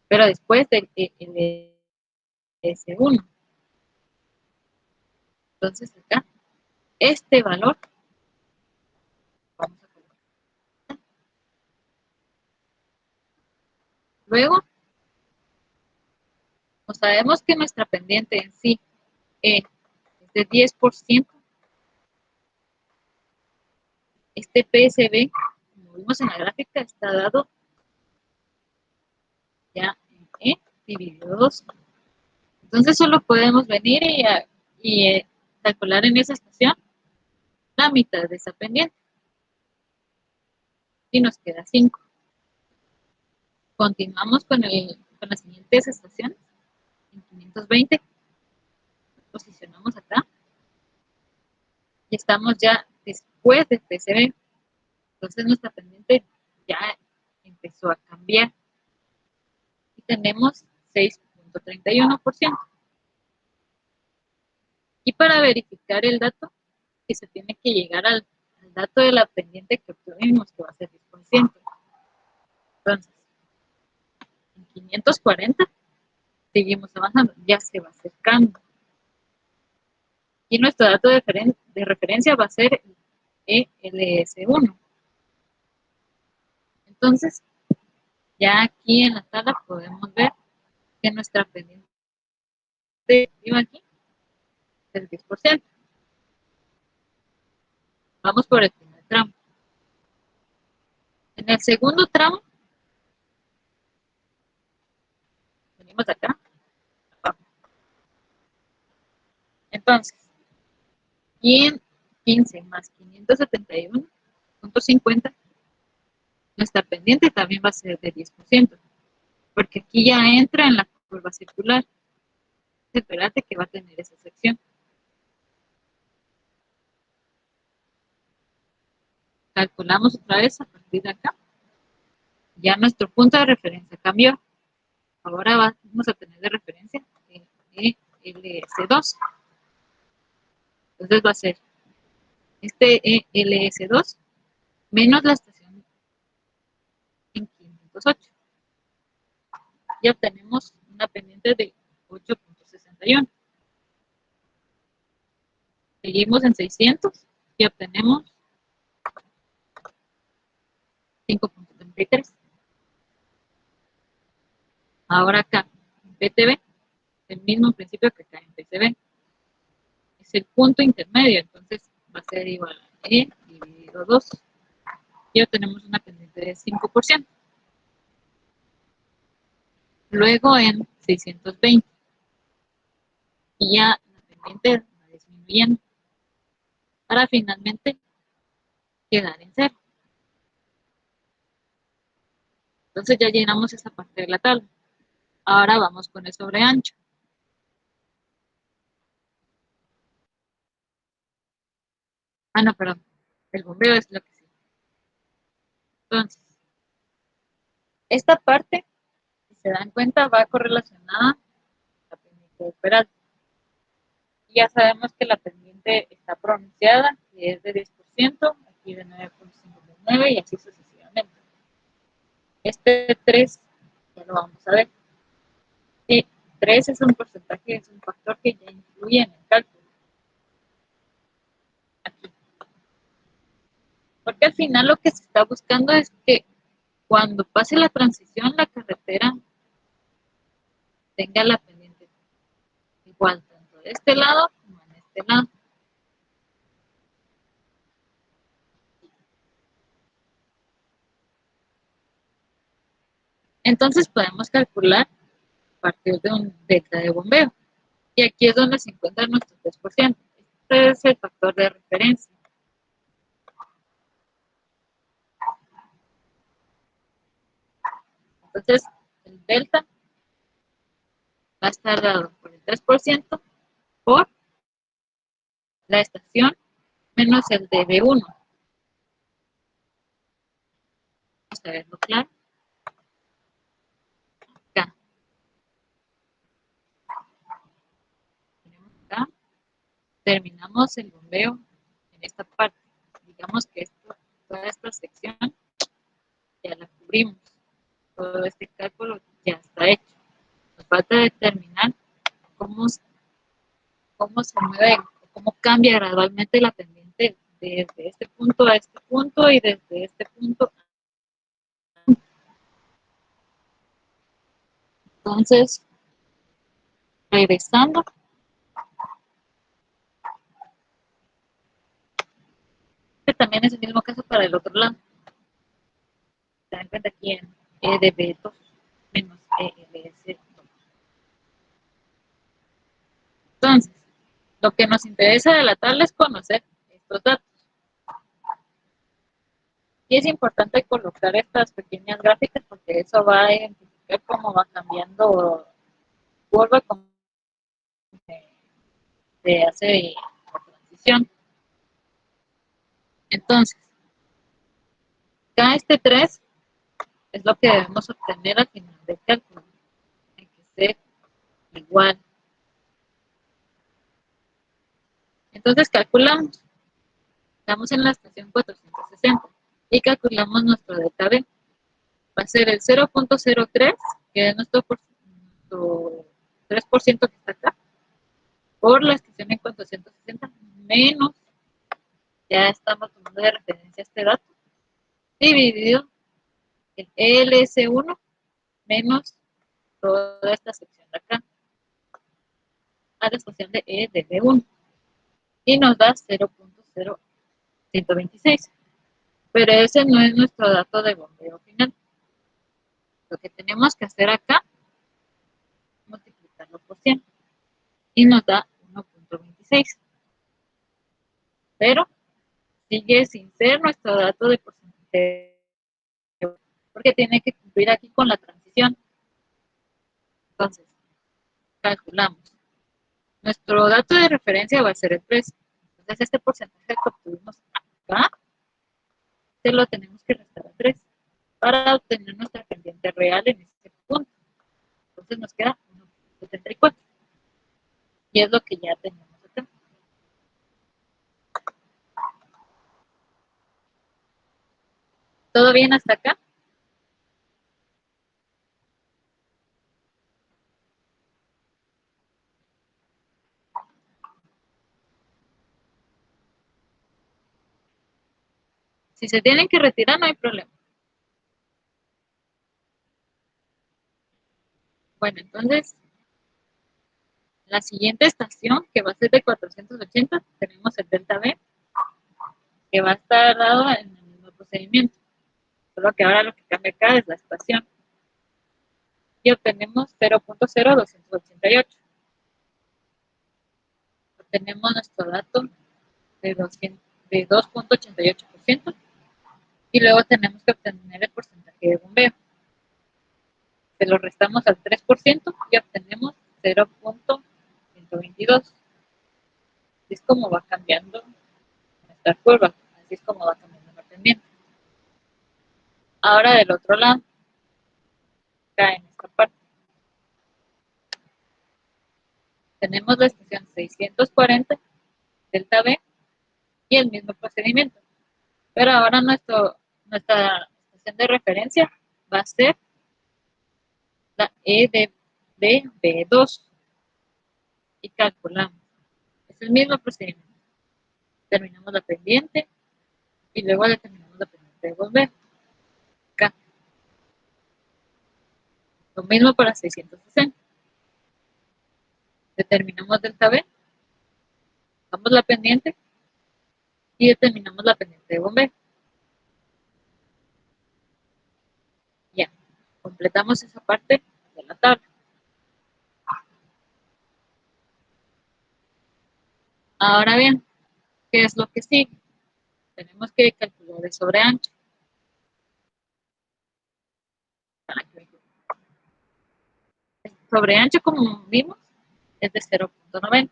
A: después del S1. Entonces acá, este valor, vamos a colocar. Luego, como sabemos que nuestra pendiente en sí es de 10%, este PSB, como vimos en la gráfica, está dado ya en E dividido 2. Entonces solo podemos venir y calcular en esa estación la mitad de esa pendiente. Y nos queda 5. Continuamos con las siguientes estaciones. En 520 posicionamos acá y estamos ya después del PCB. Entonces nuestra pendiente ya empezó a cambiar y tenemos 6.31%. Y para verificar el dato, que se tiene que llegar al dato de la pendiente que obtuvimos, que va a ser 10%. Entonces, en 540 seguimos avanzando, ya se va acercando. Y nuestro dato de referencia va a ser ELS1. Entonces, ya aquí en la tabla podemos ver que nuestra pendiente aquí es el 10%. Vamos por el primer tramo. En el segundo tramo, venimos acá. Entonces, 15 más 571.50, nuestra pendiente también va a ser de 10%, porque aquí ya entra en la curva circular. Espérate que va a tener esa sección. Calculamos otra vez a partir de acá. Ya nuestro punto de referencia cambió. Ahora vamos a tener de referencia ELS2. Entonces va a ser este ELS2 menos la estación en 508. Y obtenemos una pendiente de 8.61. Seguimos en 600 y obtenemos 5.33. Ahora acá, en PTB, el mismo principio que acá en PCB. Es el punto intermedio, entonces va a ser igual a E dividido 2. Y obtenemos una pendiente de 5%. Luego en 620. Y ya la pendiente va disminuyendo para finalmente quedar en 0. Entonces ya llenamos esa parte de la tabla. Ahora vamos con el sobreancho. Ah, no, perdón. El bombeo es lo que sí. Entonces, esta parte, si se dan cuenta, va correlacionada a la pendiente de peralte. Ya sabemos que la pendiente está pronunciada, que es de 10%, aquí de 9.59 y así sucesivamente. Este 3 ya lo vamos a ver. 3 es un porcentaje, es un factor que ya influye en el cálculo. Aquí. Porque al final lo que se está buscando es que cuando pase la transición, la carretera tenga la pendiente igual, tanto de este lado como en este lado. Entonces podemos calcular a partir de un delta de bombeo. Y aquí es donde se encuentra nuestro 3%. Este es el factor de referencia. Entonces, el delta va a estar dado por el 3% por la estación menos el de B1. Vamos a verlo claro. Acá. Tenemos acá. Terminamos el bombeo en esta parte. Digamos que toda esta sección ya la cubrimos. Todo este cálculo ya está hecho. Nos falta determinar cómo se mueve, cómo cambia gradualmente la pendiente desde este punto a este punto y desde este punto. Entonces, regresando, que también es el mismo caso para el otro lado. Se dan cuenta aquí en E de B2 menos E de S2. Entonces, lo que nos interesa de la tabla es conocer estos datos. Y es importante colocar estas pequeñas gráficas porque eso va a identificar cómo va cambiando curva de hace la transición. Entonces, acá este 3 es lo que debemos obtener al final del cálculo. Tiene que ser igual. Entonces calculamos. Estamos en la estación 460 y calculamos nuestro delta B. Va a ser el 0.03, que es nuestro 3% que está acá, por la estación en 460, menos, ya estamos tomando de referencia este dato, dividido el LS1 menos toda esta sección de acá, a la estación de E de B1, y nos da 0.0126. Pero ese no es nuestro dato de bombeo final. Lo que tenemos que hacer acá es multiplicarlo por 100 y nos da 1.26. Pero sigue sin ser nuestro dato de porcentaje porque tiene que cumplir aquí con la transición. Entonces, calculamos. Nuestro dato de referencia va a ser el precio. Entonces, este porcentaje que obtuvimos acá, se lo tenemos que restar a 3 para obtener nuestra pendiente real en este punto. Entonces, nos queda 1.74. Y es lo que ya tenemos acá. ¿Todo bien hasta acá? Si se tienen que retirar, no hay problema. Bueno, entonces, la siguiente estación, que va a ser de 480, tenemos el delta B, que va a estar dado en el mismo procedimiento. Solo que ahora lo que cambia acá es la estación. Y obtenemos 0.0288. Obtenemos nuestro dato de 2.88%. Y luego tenemos que obtener el porcentaje de bombeo. Se lo restamos al 3% y obtenemos 0.122. Así es como va cambiando nuestra curva. Así es como va cambiando la pendiente. Ahora del otro lado, acá en esta parte, tenemos la estación 640, delta B, y el mismo procedimiento. Pero ahora nuestra estación de referencia va a ser la E de de B2 y calculamos. Es el mismo procedimiento. Determinamos la pendiente y luego determinamos la pendiente de 2B. Acá. Lo mismo para 660. Determinamos delta B, damos la pendiente y determinamos la pendiente de B. Ya, completamos esa parte de la tabla. Ahora bien, ¿qué es lo que sigue? Tenemos que calcular el sobreancho. El sobreancho, como vimos, es de 0.90.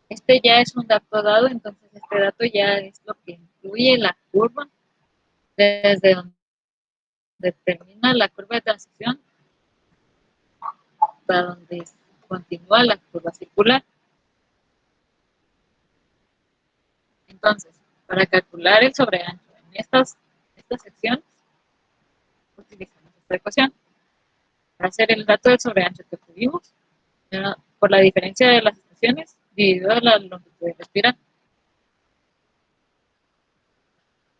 A: Este ya es un dato dado, entonces este dato ya es lo que incluye la curva desde donde termina la curva de transición hasta donde continúa la curva circular. Entonces, para calcular el sobreancho en estas secciones, utilizamos esta ecuación. Va a ser el dato del sobreancho que tuvimos por la diferencia de las estaciones dividido la longitud de la espiral.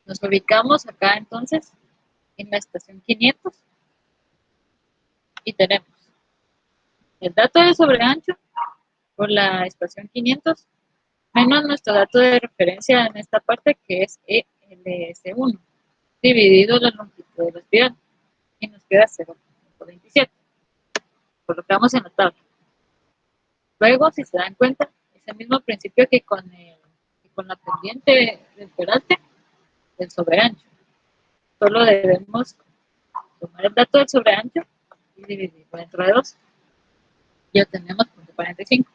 A: Nos ubicamos acá entonces en la estación 500 y tenemos el dato de sobreancho por la estación 500 menos nuestro dato de referencia en esta parte que es ELS1 dividido la longitud de la espiral y nos queda 0.27. Colocamos en la tabla. Luego, si se dan cuenta, es el mismo principio que con la pendiente del peralte del sobreancho. Solo debemos tomar el dato del sobreancho y dividirlo dentro de 2 y obtenemos 0.45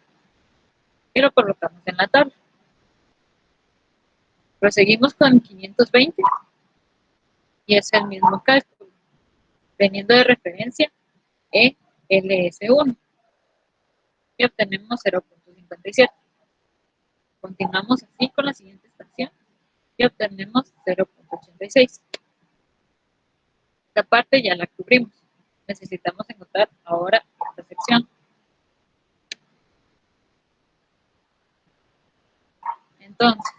A: y lo colocamos en la tabla. Proseguimos con 520 y es el mismo cálculo, teniendo de referencia ELS1 y obtenemos 0.57. Continuamos así con la siguiente estación y obtenemos 0.86. Esta parte ya la cubrimos. Necesitamos encontrar ahora esta sección. Entonces,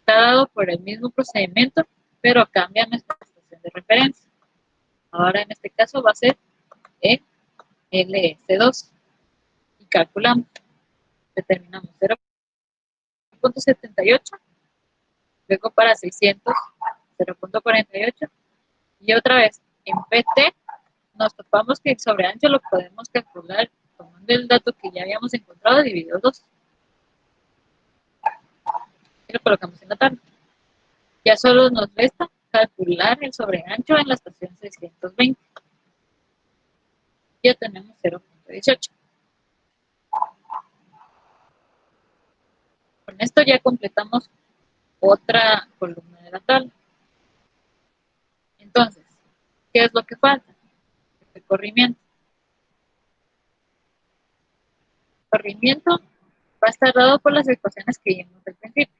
A: está dado por el mismo procedimiento, pero cambia nuestra estación de referencia. Ahora en este caso va a ser ELS2 y calculamos. Determinamos 0.78, luego para 600, 0.48 y otra vez en PT nos topamos que el sobreancho lo podemos calcular tomando el dato que ya habíamos encontrado dividido 2 y lo colocamos en la tabla. Ya solo nos resta calcular el sobreancho en la estación 620. Ya tenemos 0.18. Con esto ya completamos otra columna de la tabla. Entonces, ¿qué es lo que falta? El corrimiento. El corrimiento va a estar dado por las ecuaciones que vimos al principio.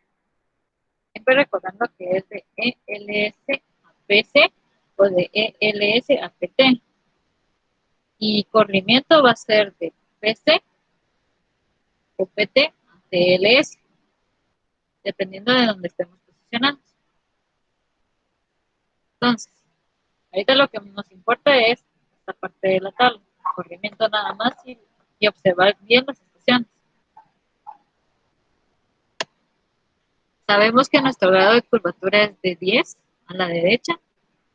A: Siempre recordando que es de ELS a PC o de ELS a PT. Y corrimiento va a ser de PC o PT a TLS, dependiendo de donde estemos posicionados. Entonces, ahorita lo que nos importa es esta parte de la tabla, corrimiento nada más y observar bien las estaciones. Sabemos que nuestro grado de curvatura es de 10 a la derecha,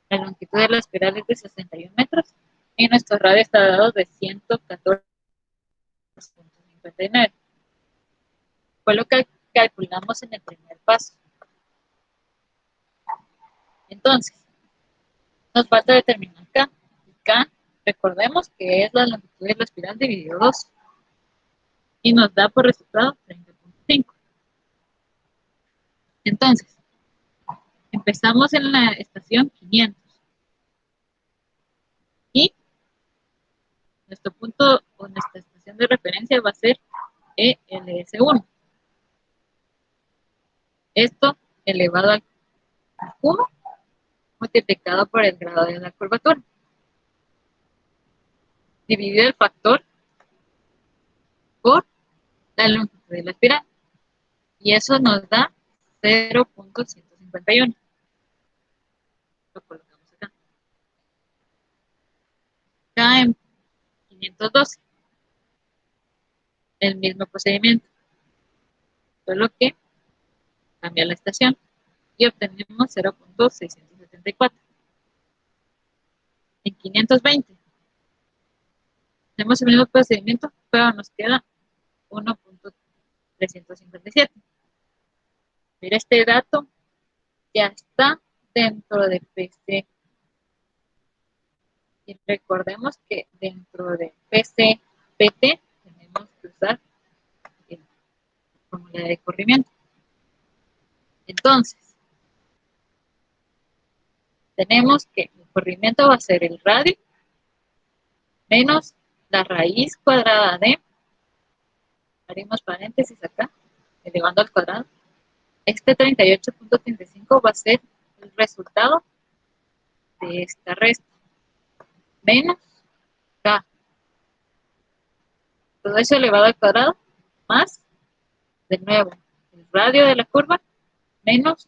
A: la longitud de la espiral es de 61 metros y nuestro radio está dado de 114.59. Fue lo que calculamos en el primer paso. Entonces, nos falta determinar K. Y K, recordemos que es la longitud de la espiral dividido 2 y nos da por resultado 30.5. Entonces, empezamos en la estación 500 y nuestro punto o nuestra estación de referencia va a ser ELS1. Esto elevado al cubo multiplicado por el grado de la curvatura. Dividir el factor por la longitud de la espiral. Y eso nos da 0.151. Lo colocamos acá. Acá en 512. El mismo procedimiento. Solo que cambia la estación. Y obtenemos 0.674. En 520. Tenemos el mismo procedimiento, pero nos queda 1.357. Mira, este dato ya está dentro de PC. Y recordemos que dentro de PC-PT tenemos que usar la fórmula de corrimiento. Entonces, tenemos que el corrimiento va a ser el radio menos la raíz cuadrada de, haremos paréntesis acá, elevando al cuadrado. Este 38.35 va a ser el resultado de esta resta, menos K. Todo eso elevado al cuadrado, más, de nuevo, el radio de la curva, menos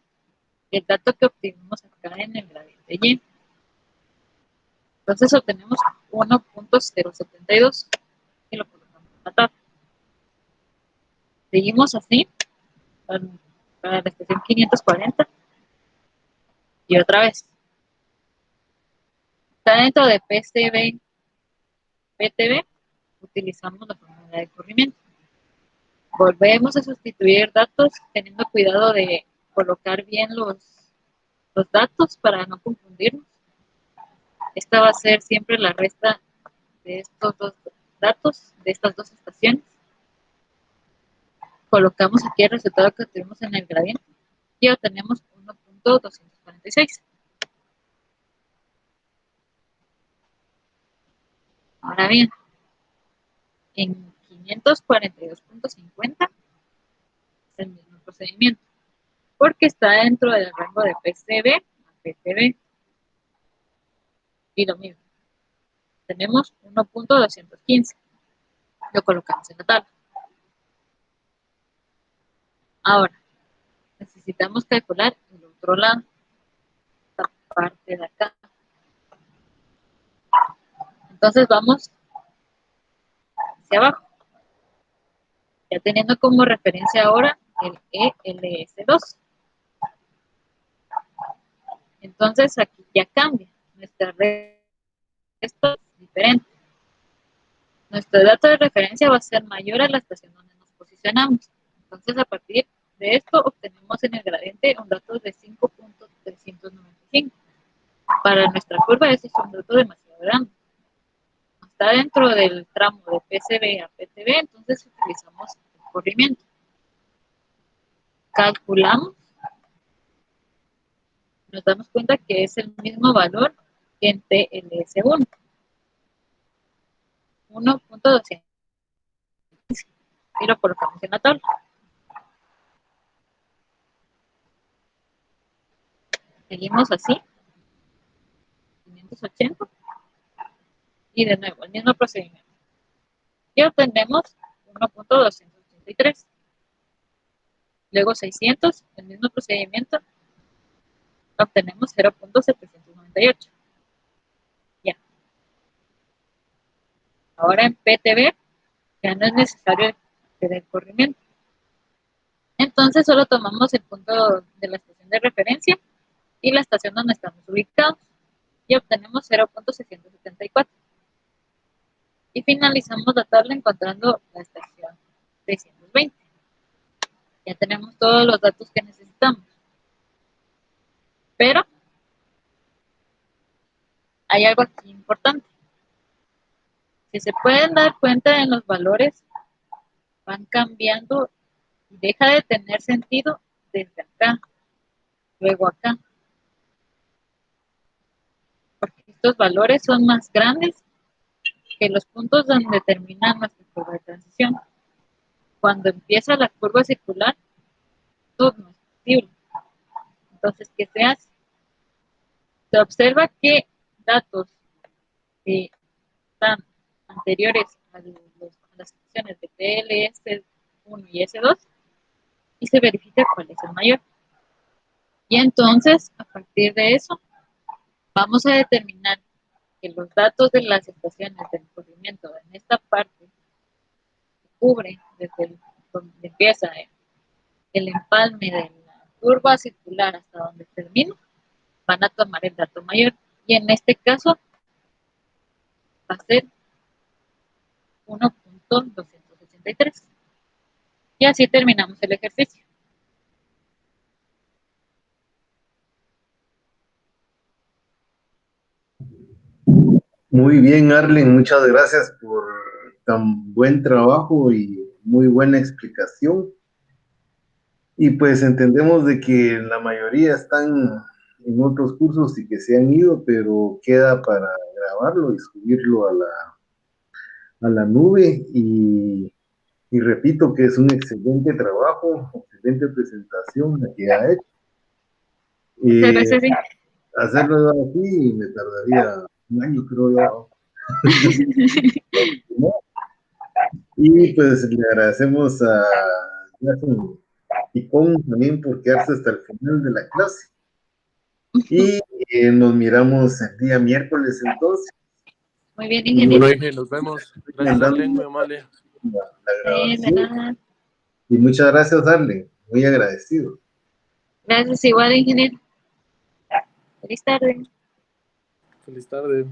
A: el dato que obtuvimos acá en el gradiente Y. Entonces obtenemos 1.072 y lo colocamos en la tabla. Seguimos así para la estación 540 y otra vez. Está dentro de PCB, PTB, utilizamos la fórmula de corrimiento. Volvemos a sustituir datos teniendo cuidado de colocar bien los datos para no confundirnos. Esta va a ser siempre la resta de estos dos datos, de estas dos estaciones. Colocamos aquí el resultado que obtuvimos en el gradiente y obtenemos 1.246. Ahora bien, en 542.50 es el mismo procedimiento, porque está dentro del rango de PCB a PTB. Y lo mismo, tenemos 1.215. Lo colocamos en la tabla. Ahora, necesitamos calcular el otro lado, esta parte de acá. Entonces vamos hacia abajo, ya teniendo como referencia ahora el ELS2. Entonces aquí ya cambia, nuestra resta es diferente. Nuestro dato de referencia va a ser mayor a la estación donde nos posicionamos. Entonces a partir de esto obtenemos en el gradiente un dato de 5.395. Para nuestra curva ese es un dato demasiado grande. Está dentro del tramo de PCB a PTB, entonces utilizamos el corrimiento. Calculamos, nos damos cuenta que es el mismo valor que en TLS1. 1.200 y lo colocamos en la tabla. Seguimos así, 580 y de nuevo el mismo procedimiento. Y obtenemos 1.283. Luego 600, el mismo procedimiento, obtenemos 0.798. Ya. Ahora en PTB ya no es necesario el corrimiento. Entonces solo tomamos el punto de la estación de referencia y la estación donde estamos ubicados y obtenemos 0.674. Y finalizamos la tabla encontrando la estación 620. Ya tenemos todos los datos que necesitamos. Pero hay algo aquí importante. Si se pueden dar cuenta en los valores, van cambiando y deja de tener sentido desde acá, luego acá. Porque estos valores son más grandes que los puntos donde termina nuestra curva de transición. Cuando empieza la curva circular, todo no es posible. Entonces, ¿qué se hace? Se observa que datos que están anteriores a las secciones de PL, S1 y S2 y se verifica cuál es el mayor. Y entonces, a partir de eso, vamos a determinar que los datos de las estaciones del corrimiento en esta parte que cubre desde donde empieza el empalme de la curva circular hasta donde termina, van a tomar el dato mayor. Y en este caso va a ser 1.283. Y así terminamos el ejercicio.
C: Muy bien, Arlen, muchas gracias por tan buen trabajo y muy buena explicación. Y pues entendemos de que la mayoría están en otros cursos y que se han ido, pero queda para grabarlo y subirlo a la nube. Y repito que es un excelente trabajo, excelente presentación la que ha hecho.
A: Muchas gracias. Sí.
C: Hacerlo así me tardaría un año, creo yo. Y pues le agradecemos a Jason Picón también por quedarse hasta el final de la clase. Y nos miramos el día miércoles entonces.
A: Muy bien, ingeniero.
D: Bueno, nos vemos. Gracias, Arlen, muy amable.
C: La grabación.
A: De nada.
C: Y muchas gracias, Arlen. Muy agradecido.
A: Gracias, igual, ingeniero. Feliz tarde.
D: Feliz tarde.